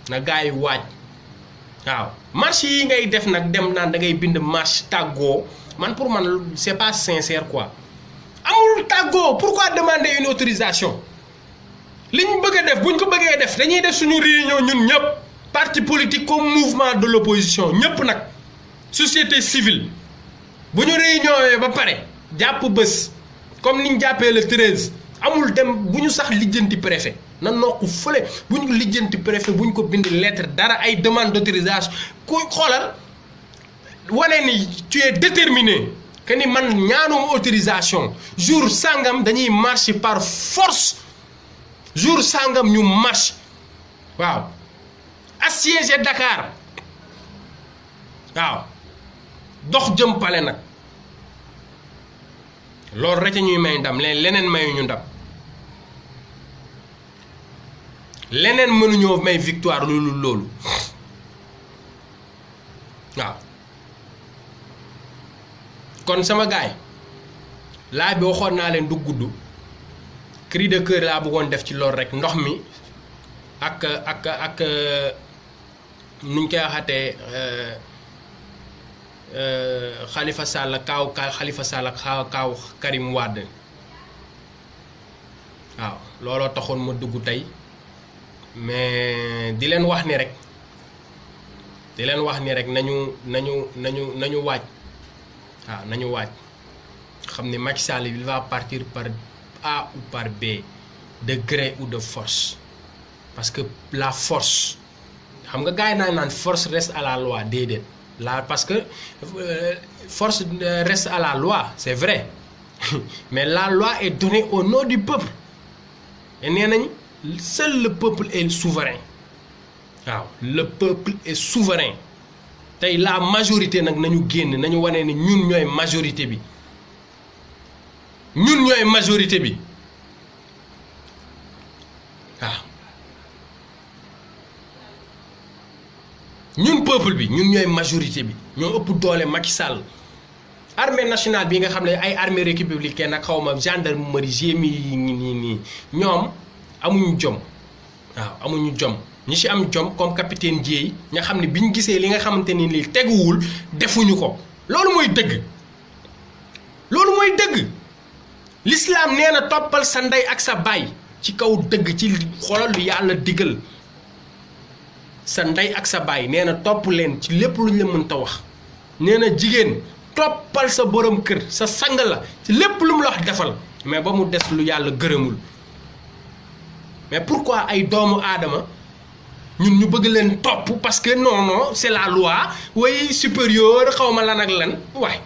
na gaa yi waaj waaw marche yi ngay def nag dem naan da ngay bind marche tàggoo man pour man c'est pas sincère quoi amul tàggoo pourquoi demander une autorisation li ñu bëgg a def bu ñu ko bëggee def dañuy def suñu réunion ñun ñëpp parti politique comme mouvement de l'opposition ñëpp nag société civile bu ñu réunion ba pare jàpp bés comme niñ jàppee le 13 amul dem bu ñu sax lijjanti préfet na nokku fële bu ñu lijjanti préfet bu ñu ko bind lettre dara ay demande d'autorisation ku xoolal wane ni tu es déterminé que ni man ñaanuma autorisation jour sangam dañuy marcher par force jour sangam ñu marche waaw assiéger Dakar waaw dox jëm pale nag loolu rek ñuy may ndam leneen mayuñu ndam leneen mënuñoo may victoire loolu waaw kon sama gaay laa bi waxoon naa leen du gudd cri de cœur laa bëggoon def ci loolu rek ndox mi ak nuñ koy waxatee Khalifa Sall kaaw Khalifa Sall ak kaaw Karim Wade waaw looloo taxoon ma dugg tey mais di leen wax ni rek nañu waaj waaw nañu waaj xam ni Macky Sall il va partir par A ou par B de gré ou de force parce que la force xam nga gars yi naan force reste à la loi déedéet là parce que force reste à la loi c'est vrai mais la loi est donnée au nom du peuple et nee nañ seul le peuple est souverain waaw le peuple est souverain tey la majorité nag nañu génn nañu wane ni ñun ñooy majorité bi waaw ñun peuple bi ñun ñooy majorité bi ñoo ëpp doole Macky Sall armée nationale bi nga xam ne ay armée républicaine ak xawma gendarmerie GMI yi nii ñoom amuñu jom waaw amuñu jom ñi ci am jom comme capitaine Dièye nga xam ne bi ñu gisee li nga xamante ni lii teguwul defuñu ko loolu mooy dëgg l'islam nee na toppal sa ndey ak sa baay ci kaw dëgg ci xoolal lu yàlla digal sa ndey ak sa baay nee na topp leen ci lépp luñ la mënta wax nee na jigéen toppal sa borom kër sa sang la ci lépp lu mu la wax defal mais ba mu des lu yàlla gërëmul mais pourquoi ay doomu aadama ñun ñu bëgg leen topp parce que non c'est la loi way supérieur xawma lan ak lan waay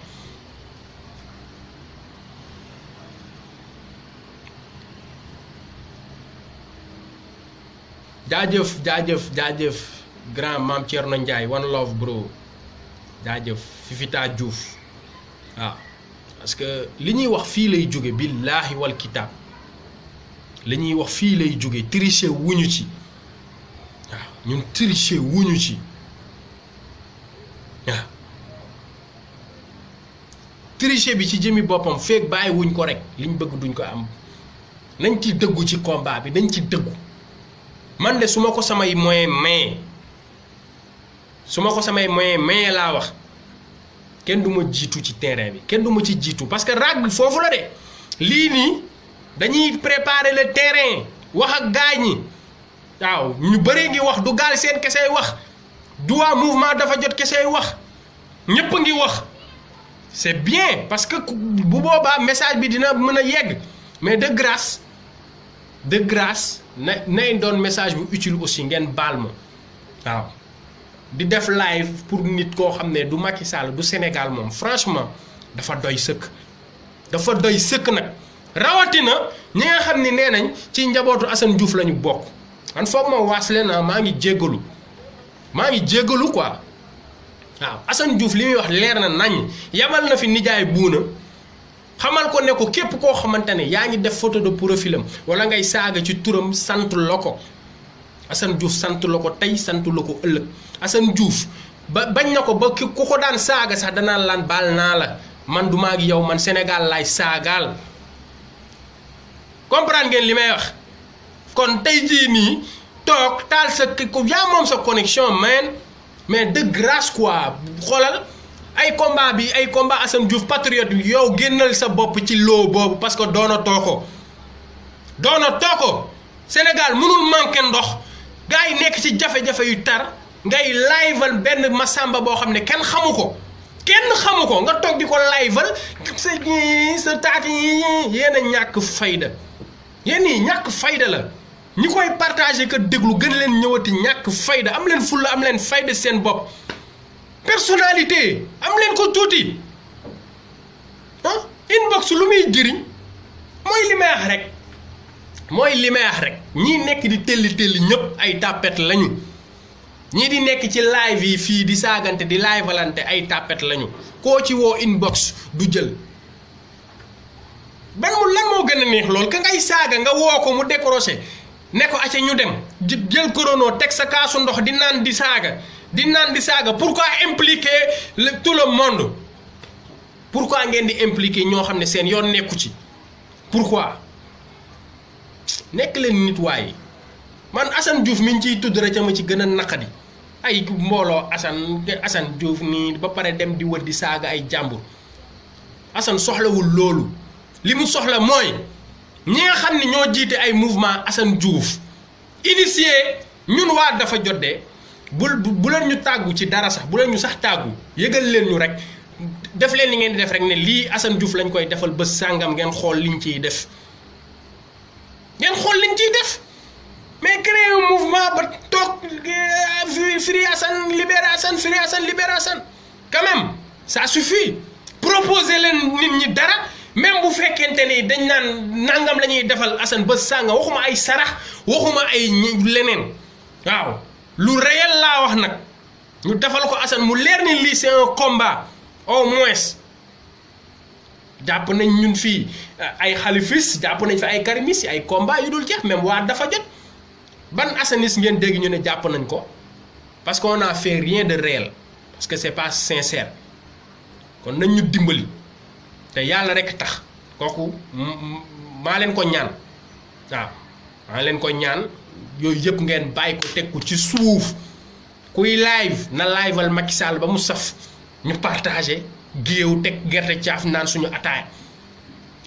jaajëf grand Mame Thierno Ndiaye one love bro jaajëf Fifita Diouf waaw parce que li ñuy wax fii lay jóge billaahi wal kitaab li ñuy wax fii lay jóge tricher wuñu ci waaw ñun tricher wuñu ci waaw tricher bi ci jëmi boppam feek bàyyi wuñ ko rek liñ bëgg duñ ko am nañ ci dëggu ci combat bi nañ ci dëggu man de su ma ko samay moyen maye laa wax kenn du ma jiitu ci terrain bi kenn du ma ci jiitu parce que rag bi foofu la de lii nii dañuy préparer le terrain wax ak gaay ñi waaw ñu bëree ngi wax du gaal seen kesey wax du waa mouvement dafa jot kesey wax ñëpp ngi wax c'est bien parce que bu boobaa message bi dina mën a yegg mais de grâce nay doon message bu utile aussi ngeen baal ma waaw di def live pour nit koo xam ne du Macky Sall du Sénégal moom franchement dafa doy sëkk nag rawatina ñi nga xam ne nee nañ ci njabootu Assane Diouf lañu bokk man foog ma waas leen maa ngi jéggalu quoi waaw Assane Diouf li muy wax leer na nañ yabal na fi nijaay buuna xamal ko ne ko képp koo xamante ne yaa ngi def photo de profil am wala ngay saaga ci turam sant la ko Assane Diouf sant la ko tey sant la ko ëllëg Assane Diouf bañ na ko ba ku ko daan saaga sax danaan laan baal naa la man du maa ngi yow man Sénégal laay saagaal comprendre ngeen li may wax kon tey jii nii toog taal sa ko yaa moom sa connexion mais de grâce quoi xoolal ay combat Assane Diouf patriote yow génnal sa bopp ci loo boobu parce que doonatoo ko Sénégal mënul manqué ndox gars yi nekk ci jafe-jafe yu tar ngay liveal benn Massamba boo xam ne kenn xamu ko kenn xamu ko nga toog di ko liveal sa taat yi yéen a ñàkk fayda yéen ñi ñàkk fayda la ñi koy partager que déglu gën leen ñëwati ñàkk fayda am leen fulla am leen fayda seen bopp personnalité am leen ko tuuti ah inbox lu muy jëriñ mooy li may wax rek ñii nekk di telli ñëpp ay tapet lañu ñii di nekk ci live yi fii di saagante di livealante ay tapet lañu koo ci woo inbox du jël lan moo gën a neex lool ka ngay saaga nga woo ko mu décroché ne ko acca ñu dem jël chrono teg sa kaasu ndox di naan di saaga pourquoi impliquer tout le monde pourquoi ngeen di impliquer ñoo xam ne seen yoon nekku ci pourquoi nekk leen nit waaye man Assane Diouf mi ñu ciy tudd rek ma ci gën a naqadi ay mbooloo Assane Diouf nii ba pare dem di wër di saaga ay jàmbur Assane soxlawul loolu li mu soxla mooy ñi nga xam ne ñoo jiite ay mouvement Assane Diouf initié ñun waa dafa jot de bu leen ñu tàggu ci dara sax bu leen ñu sax tàggu yëgal leen ñu rek def leen li ngeen di def rek ne lii Assane Diouf lañ koy defal bés sàngam ngeen xool liñ ciy def mais créer un mouvement ba toog Free Assane libéré Assane Free Assane libéré Assane quand même ça suffit proposer leen nit ñi dara même bu fekkente ni dañ naan nangam la ñuy defal Assane bés sàngam waxuma ay sarax waxuma ay leneen waaw lu réel laa wax nag ñu defal ko Assane mu leer ni lii c'est un combat au moins jàpp nañ ñun fii ay xalifis jàpp nañ fi ay karimis ay combat yu dul jeex même waa dafa jot ban Assanis ngeen dégg ñu ne jàpp nañ ko parce qu'on a fait rien de réel parce que c'est pas sincère kon nañ ñu dimbali te yàlla rek tax kooku maa leen ko ñaan waaw maa leen ko ñaan yooyu yëpp ngeen bàyyi ko teg ko ci suuf kuy live na liveal Macky Sall ba mu saf ñu partagé géew teg gerte caaf naan suñu ataaya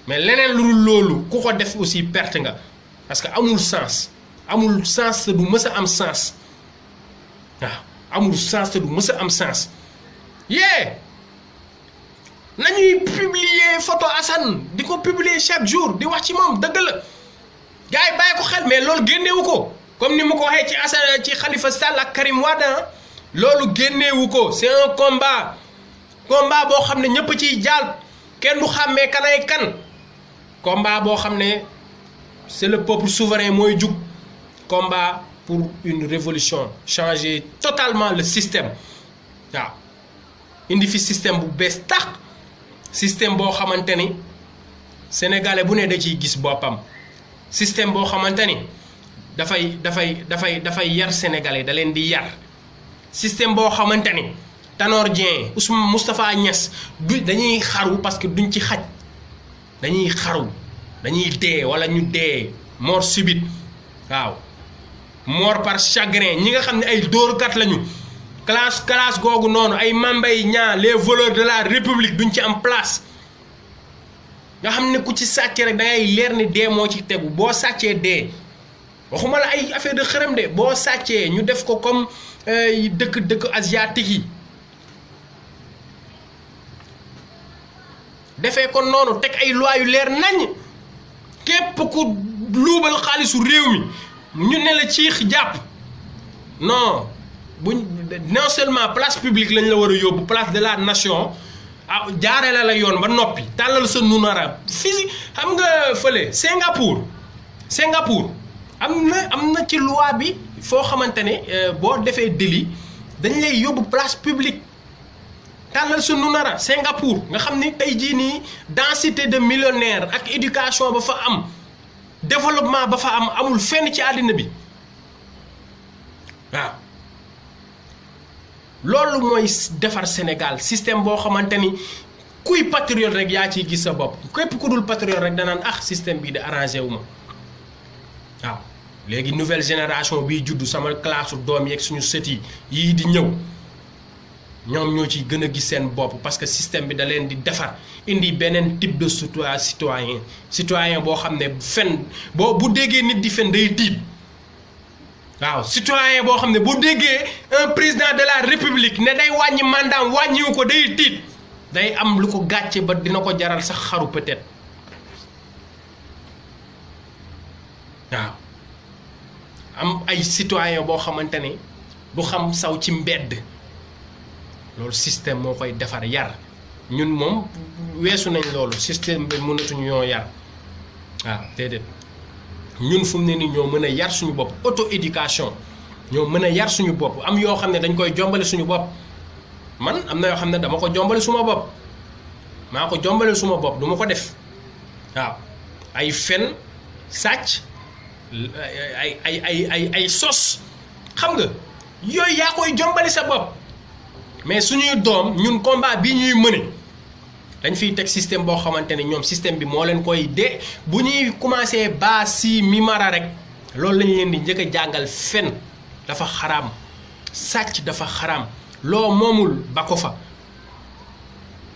mais leneen lu dul loolu ku ko def aussi perte nga parce que amul sens te du mës a am sens waaw amul sens te du mës a am sens nañuy publier photo Assane di ko publier chaque jour di wax ci moom dëgg la gars yi bàyyi ko xel mais loolu génnewu ko comme ni ma ko waxee ci Assane ci Khalifa Sall ak Karim Wade loolu génnewu ko c'est un combat boo xam ne ñëpp ciy jaal kenn du xàmmee kanay kan combat boo xam ne c'est le peuple souverain mooy jug combat pour une révolution changer totalement le système waaw indi fi système bu bees tax système boo xamante ni sénégalais bu ne da ciy gis boppam système boo xamante ni dafay yar sénégalais da leen di yar système boo xamante ni Tanor Dieng Ousmane Moustapha Niass dañuy xaru parce que duñ ci xaj dañuy xaru dañuy dee wala ñu dee mort subite waaw mort par chagrin ñi nga xam ne ay dóorkat lañu classe googu noonu ay Mambay Niang les voleurs de la république duñ ci am place nga xam ne ku ci sàcc rek da ngay leer ni dee moo ci tegu boo sàccee dee waxuma la ay affaire de xërëm de boo sàccee ñu def ko comme dëkk asiatique yi defee ko noonu teg ay loi yu leer nañ képp ku luubal xaalisu réew mi ñu ne la ciix jàpp non seulement place publique lañ la war a yóbbu place de la nation jaare la yoon ba noppi tàllal sa nunara fii xam nga fële Singapour am na ci loi bi foo xamante ne boo defee délit dañ lay yóbbu place publique tàllal sa nunara Singapour nga xam ni tey jii nii densité de millionnaires ak éducation ba fa am développement ba fa am amul fenn ci àddina bi waaw loolu mooy defar Sénégal système boo xamante ni kuy patriote rek yaa ciy gis sa bopp képp ku dul patriote rek danaan système bii de arrangé wu ma waaw léegi nouvelle génération biy juddu sama classe doom yeeg suñu sët yii di ñëw ñoom ñoo ciy gën a gis seen bopp parce que système bi da leen di defar indi beneen type de citoyen boo xam ne fen bu déggee nit di fen day tiit waaw citoyen boo xam ne bu déggee un président de la république ne day wàññi mandaam wàññiwu ko day tiit day am lu ko gàcce ba dina ko jaral sax xaru peut-être waaw am ay citoyen boo xamante ne du xam saw ci mbedd loolu système moo koy defar yar ñun moom weesu nañ loolu système bi mënatuñu ñoo yar waaw déedéet ñun fu mu ne nii ñoo mën a yar suñu bopp auto éducation ñoo mën a yar suñu bopp am yoo xam ne dañ koy jombale suñu bopp man am na yoo xam ne dama ko jombale suma bopp maa ko jombale suma bopp du ma ko def waaw ay fen sàcc ay sos xam nga yooyu yaa koy jombale sa bopp mais suñuy doom ñun combat bi ñuy mëne dañ fiy teg système boo xamante ne ñoom système bi moo leen koy de bu ñuy commencé baa si mi mara rek loolu lañ leen di njëkk a jàngal fen dafa xaraam sàcc dafa xaraam loo moomul ba ko fa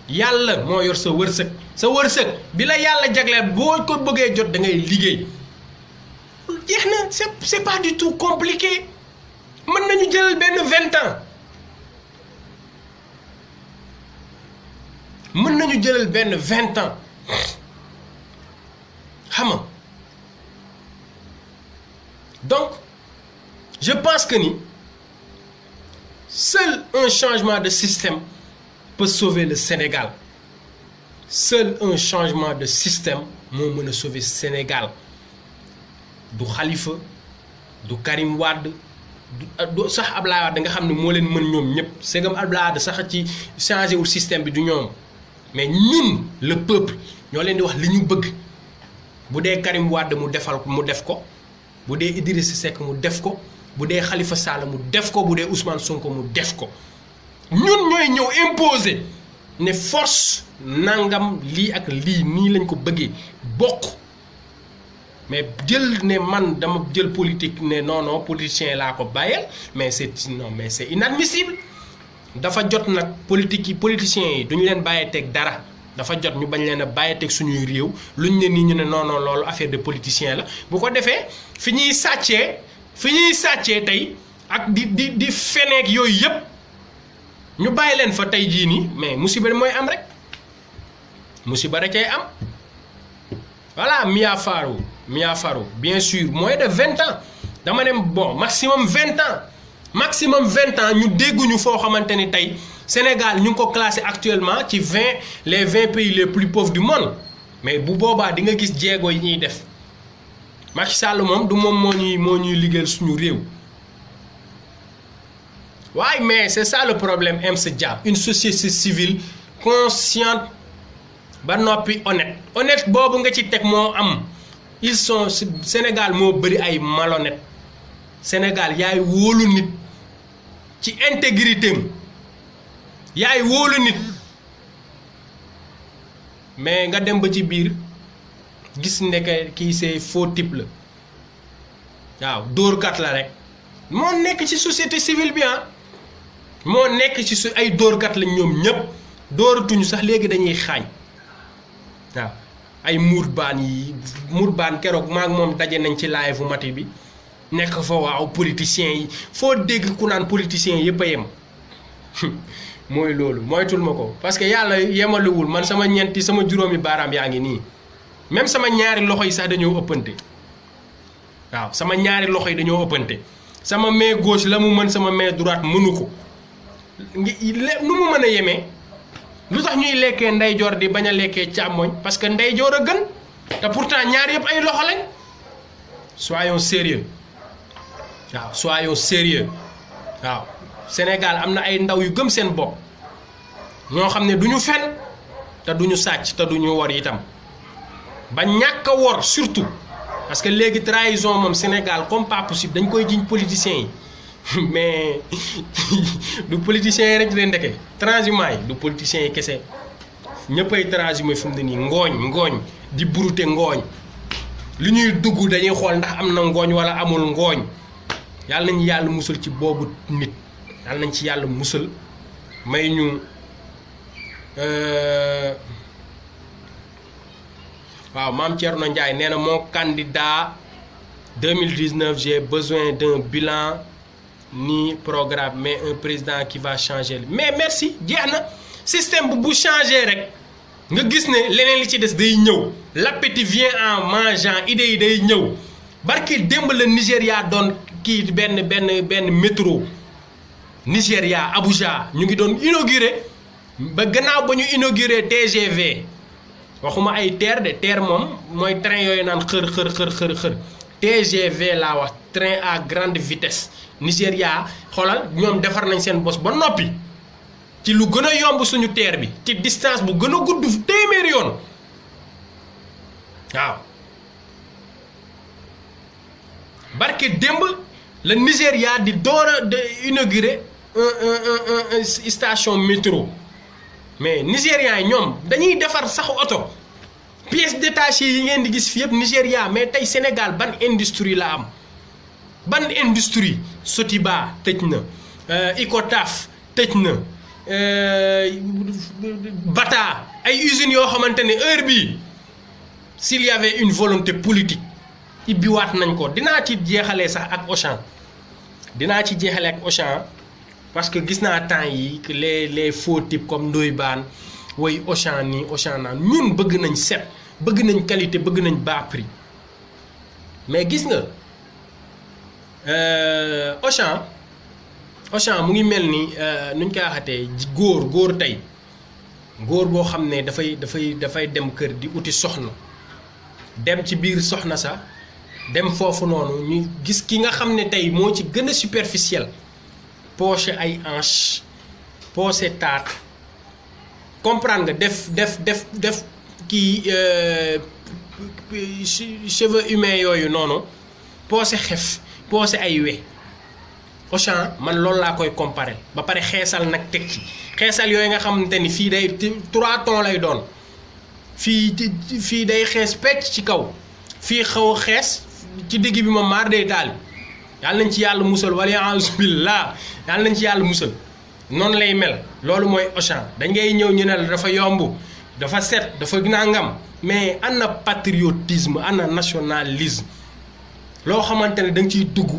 yàlla moo yor sa wërsëg bi la yàlla jagleel boo ko bëggee jot da ngay liggéey jeex na c'est pas du tout compliqué mën nañu jël benn 20 ans mën nañu jëlal benn 20 ans xam nga donc je pense que ni seul un changement de système peut sauver le Sénégal seul un changement de système moo mën a sauver Sénégal du Khalifa du Karim Wade du sax Abdoulaye Wade nga xam ne moo leen mën ñoom ñëpp segam Abdoulaye Wade sax ci changé wul système bi du ñoom mais ñun le peuple ñoo leen di wax li ñu bëgg bu dee Karim Wade mu def ko bu dee Idrissa Seck mu def ko bu dee Khalifa Sall mu def ko bu dee Ousmane Sonko mu def ko ñun ñooy ñëw imposer ne force nangam lii ak lii nii lañ ko bëggee bokk mais jël ne man dama jël politique ne non politicien laa ko bàyyeel mais c'est inadmissible dafa jot nag politiciens yi duñu leen bàyyee teg dara dafa jot ñu bañ leen a bàyyee teg suñuy réew luñ ne nii ñu ne non loolu affaire de politicien la bu ko defee fi ñuy sàccee tey ak di feneek yooyu yëpp ñu bàyyi leen fa tey jii nii mais musiba mooy am rek musiba rek cay am voilà Mia Farrow bien sûr moins de 20 ans dama ne bon maximum 20 ans ñu dégguñu foo xamante ni tey Sénégal ñu ngi ko classé actuellement ci les 20 pays les plus pauvres du monde mais bu boobaa di nga gis jéego yi ñuy def Macky Sall moom du moom moo ñuy liggéeyal suñu réew waaye mais c'est ça le problème MC Dia une société civile consciente ba noppi honnête boobu nga ci teg moo am ils sont Sénégal moo bëri ay malhonnête Sénégal yaay wóolu nit ci intégrité am yaay wóolu nit mais nga dem ba ci biir gis nekk kii c'est faux type la waaw dóorkat la rek moo nekk ci société civile bi moo nekk ci ay dóorkat lañ ñoom ñëpp dóoratuñu sax léegi dañuy xaañ waaw ay muur baan keroog maag moom daje nañ ci live mati bi nekk fa waaw politiciens yi foo dégg ku naan politiciens yëpp a yem mooy loolu moytul ma ko parce que yàlla yemaluwul man sama juróomi baaraam yaa ngi nii même sama ñaari loxo yi sax dañoo ëppante waaw sama ñaari loxo yi dañoo ëppante sama main gauche la mu mën sama main droite mënu ko nu mu mën a yemee lu tax ñuy lekkee ndeyjoor di bañ a lekkee càmmoñ parce que ndeyjoor a gën te pourtant ñaar yëpp ay loxo lañ soyons sérieux waaw Sénégal am na ay ndaw yu gëm seen bopp ñoo xam ne du ñu fen te du ñu sàcc te du ñu wor itam ba ñàkk a wor surtout parce que léegi trahison moom Sénégal comme pas possible dañ koy jiñ politiciens yi mais du politiciens yi rek di leen ndeke transhumants yi du politiciens yi kese ñëppay transhumé fu mu ne nii ngooñ di burute ngooñ li ñuy dugg dañuy xool ndax am na ngooñ wala amul ngooñ yàlla nañu yàlla musal ci boobu nit yàlla nañ ci yàlla musal may ñu waaw maam Thierno Ndiaye nee na mon candidat 2019 j'ai besoin d'un bilan ni programme mais un président qui va changer mais merci jeex na système bu changer rek nga gis ne leneen li ci des day ñëw l'appétit vient en mangeant idée yi day ñëw barki démb la Nigéria doon kii benn métro Nigéria Abuja ñu ngi doon inauguré ba gannaaw ba ñu inauguré TGV waxuma ay TER de TER moom mooy train yooyu naan xër TGV laa wax train à grande vitesse Nigéria xoolal ñoom defar nañ seen bos ba noppi ci lu gën a yomb suñu TER bi ci distance bu gën a gudd téeméeri yoon waaw barke démb la Nigéria di door a inauguré un station métro mais Nigérians yi ñoom dañuy defar sax oto pièces détachées yi ngeen di gis fi yëpp Nigéria mais tey Sénégal ban industrie la am ban industrie Sotiba tëj na Icotaf tëj na Bata ay usines yoo xamante ne heure bii s'il y avait une volonté politique ibbiwaat nañ ko dinaa ci jeexalee sax ak Auchan parce que gis naa temps yi les faux types comme Ndoye Bane woy Auchan nii Auchan naan ñun bëgg nañ set bëgg nañ qualité bëgg nañ bas prix mais gis nga Auchan mu ngi mel ni nuñ koy waxatee góor tey góor boo xam ne dafay dem kër di uti soxna dem ci biir soxna sa dem foofu noonu ñu gis ki nga xam ne tey moo ci gën a superficiel poché ay hanche poché taat comprendre nga def kii cheveux humains yooyu noonu poché xef poché ay we Auchan man loolu laa koy comparer ba pare xeesal nag teg ci xeesal yooyu nga xamante ni fii day 3 tons lay doon fii day xees pecc ci kaw fii xaw a xees ci digg bi ma maar day taali yàlla nañ ci yàlla musal wala a'uzubillah yàlla nañ ci yàlla musal noonu lay mel loolu mooy Auchan dañ ngay ñëw ñu ne la dafa yomb dafa set dafa nangam mais ana patriotisme ana nationalisme loo xamante ne da nga ciy dugg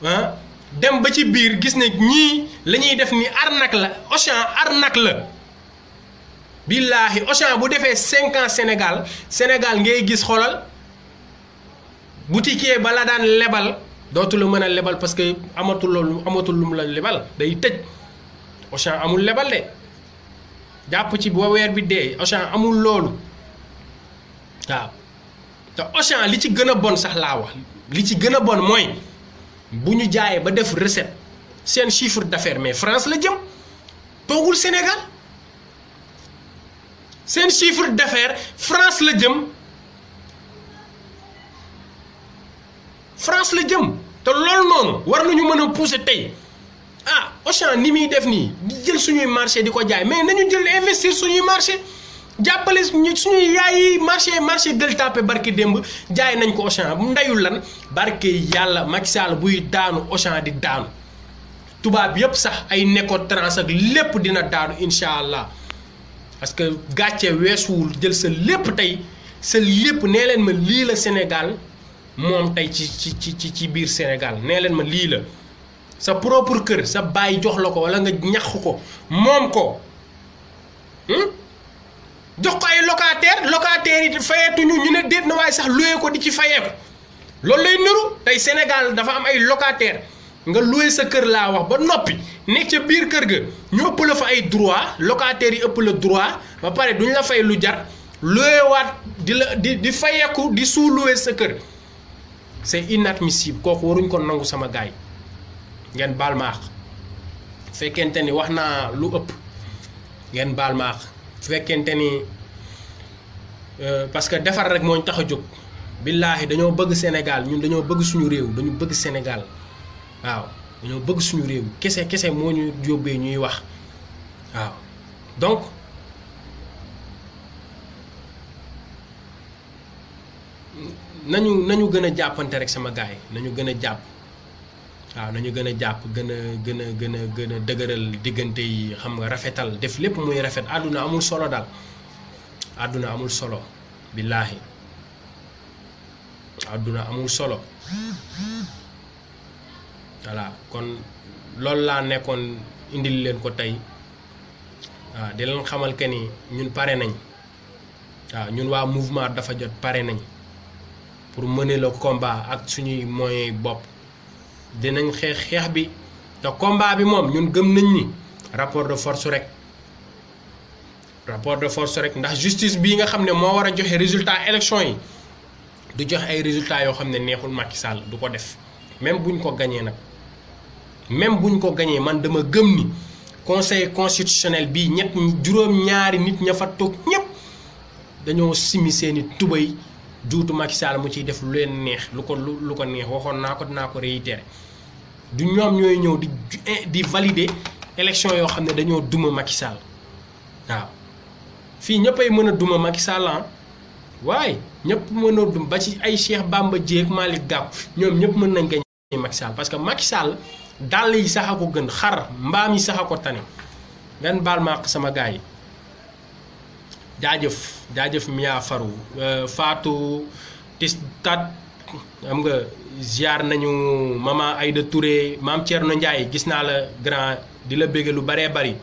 ah dem ba ci biir gis ne ñii la ñuy def ni arnaque la Auchan arnaque la billaahi Auchan bu defee 5 ans Sénégal ngay gis xoolal boutiquier ba la daan lebal dootu la mën a lebal parce que amatul lu mu la lebal day tëj Auchan amul lebal de jàpp ci boo weer bi dee Auchan amul loolu waaw te Auchan li ci gën a bon sax laa wax li ci gën a bon mooy bu ñu jaayee ba def recette seen chiffre d'affaires mais France la jëm toogul Sénégal seen chiffre d'affaires France la jëm te loolu noonu war nañu mën a pousser tey Auchan ni muy def nii di jël suñuy marché di ko jaay mais nañu jël investir suñuy marché jàppale suñuy yaay yi marché Gueule Tapée barke démb jaay nañ ko Auchan ndeyul lan barke yàlla Macky Sall buy daanu Auchan di daanu tubaab yëpp sax ay Necotrans ak lépp dina daanu incha allah parce que gàcce weesuwul jël sa lépp tey sa lépp nee leen ma lii la Sénégal moom tey ci biir Sénégal nee leen ma lii la sa propre kër sa baay jox la ko wala nga ñax ko moom ko jox ko ay locataire yi fayeetuñu ñu ne déet na waaye sax loué ko di ci fayeeku loolu lay niru tey Sénégal dafa am ay locataire nga loué sa kër laa wax ba noppi nekk ca biir kër ga ñu ëpp la fa ay droit locataires yi ëpp la droit ba pare duñ la fay lu jar loué waat di fayeeku di sous loué sa kër c'est inadmissible kooku waruñ ko nangu sama gaay ngeen baal ma àq fekkente ni wax naa lu ëpp ngeen baal ma àq fekkente ni parce que defar rek moo ñu tax a jóg billaahi dañoo bëgg Sénégal ñun dañoo bëgg suñu réew dañu bëgg Sénégal waaw dañoo bëgg suñu réew kese moo ñu yóbbee ñuy wax waaw donc nañu gën a jàppante rek sama gaay nañu gën a jàpp waaw nañu gën a jàpp gën a dëgëral diggante yi xam nga rafetal def lépp muy rafet àdduna amul solo daal àdduna amul solo billaahi àdduna amul solo voilà kon loolu laa nekkoon indil leen ko tey waaw di leen xamal que ni ñun pare nañ waaw ñun waa mouvement dafa jot pare nañ pour mener le combat ak suñuy moyens bopp dinañ xeex bi te combat bi moom ñun gëm nañ ni rapport de force rek ndax justice bii nga xam ne moo war a joxe résultat élection yi du joxe ay résultats yoo xam ne neexul Macky Sall du ko def même buñ ko gañee nag même buñ ko gañee man dama gëm ni conseil constitutionnel bii juróom-ñaari nit ña fa toog ñëpp dañoo simi seeni tubay juutu Macky Sall mu ciy def lu leen neex lu ko neex waxoon naa ko dinaa ko réitérer du ñoom ñooy ñëw di valider élection yoo xam ne dañoo duma Macky Sall waaw fii ñëppay mën a duma Macky Sall waaye ñëpp mën a dum ba ci ay Cheikh Bamba Dièye ak Malick Gakou ñoom ñëpp mën nañ gañe Macky Sall parce que Macky Sall dàll yi sax a ko gën xar mbaam yi sax a ko tane ngeen baal ma ak sama gars yi jaajëf Mia Faru Fatou Tistat xam nga ziar nañu maman Aïda Touré maam Thierno Ndiaye gis naa la grand di la bëgg lu baree bari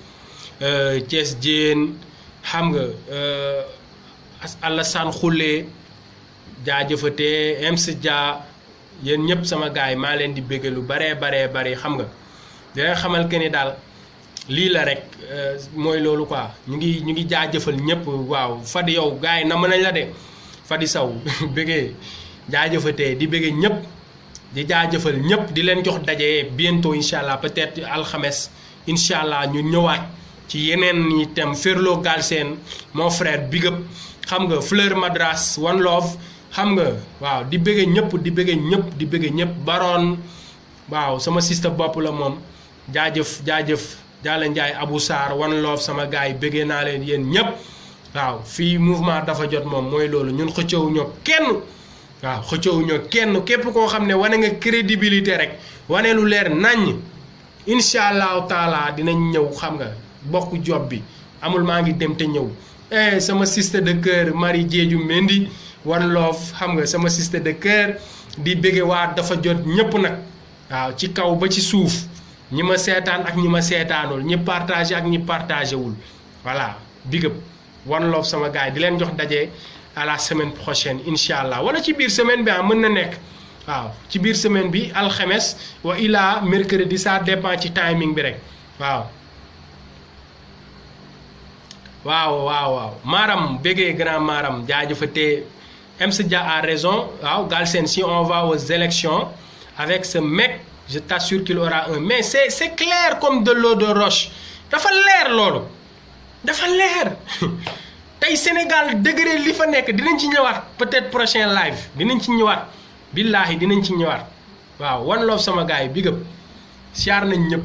Thiès Diène xam nga Alassane Khoule jaajëfatee MC Dia yéen ñëpp sama gars yi maa leen di bëgg lu baree bari xam nga dina xamal que ni daal lii la rek mooy loolu quoi ñu ngi jaajëfal ñëpp waaw Fadi yow gars yi nam nañ la de Fadi Sow bëggee jaajëfatee di bëggee ñëpp di jaajëfal ñëpp di leen jox daje bientôt incha allah peut-être alxames incha allah ñu ñëwaat ci yeneen ñi itam Ferlo Galsen mon frère big up xam nga Fleur Madras One Love xam nga waaw di bëggee ñëpp Baron waaw sama sister bopp la moom jaajëf Jaala Njaay Abou Sarr One Love sama gars yi bëggee naa leen yéen ñëpp waaw fii mouvement dafa jot moom mooy loolu ñun xëccewuñoo kenn képp koo xam ne wane nga crédibilité rek wane lu leer naññ incha allahu taala dinañ ñëw xam nga bokk job bi amul maa ngi dem te ñëw sama sister de cœur Marie Diédiou Mendy One Love xam nga sama sister de cœur di bëgge waa dafa jot ñëpp nag waaw ci kaw ba ci suuf ñi ma seetaan ak ñi ma seetaanul ñi partagé ak ñi partagé wul voilà big up One Love sama gars yi di leen jox daje à la semaine prochaine incha allah wala ci biir semaine bi mën na nekk waaw ci biir semaine bi alxames wa ila mercredi ça dépend ci timing bi rek waaw Maram bëggee grand Maram jaajëfatee MC Dia a raison waaw Galsen si on va aux élections avec ce mec je t'assure qu'il aura un mais c'est clair comme de l'eau de roche dafa leer loolu dafa leer tey Sénégal degré li fa nekk dinañ ci ñëwaat peut-être prochain live dinañ ci ñëwaat billaahi dinañ ci ñëwaat waaw One Love sama gars yi big up siyaar nañ ñëpp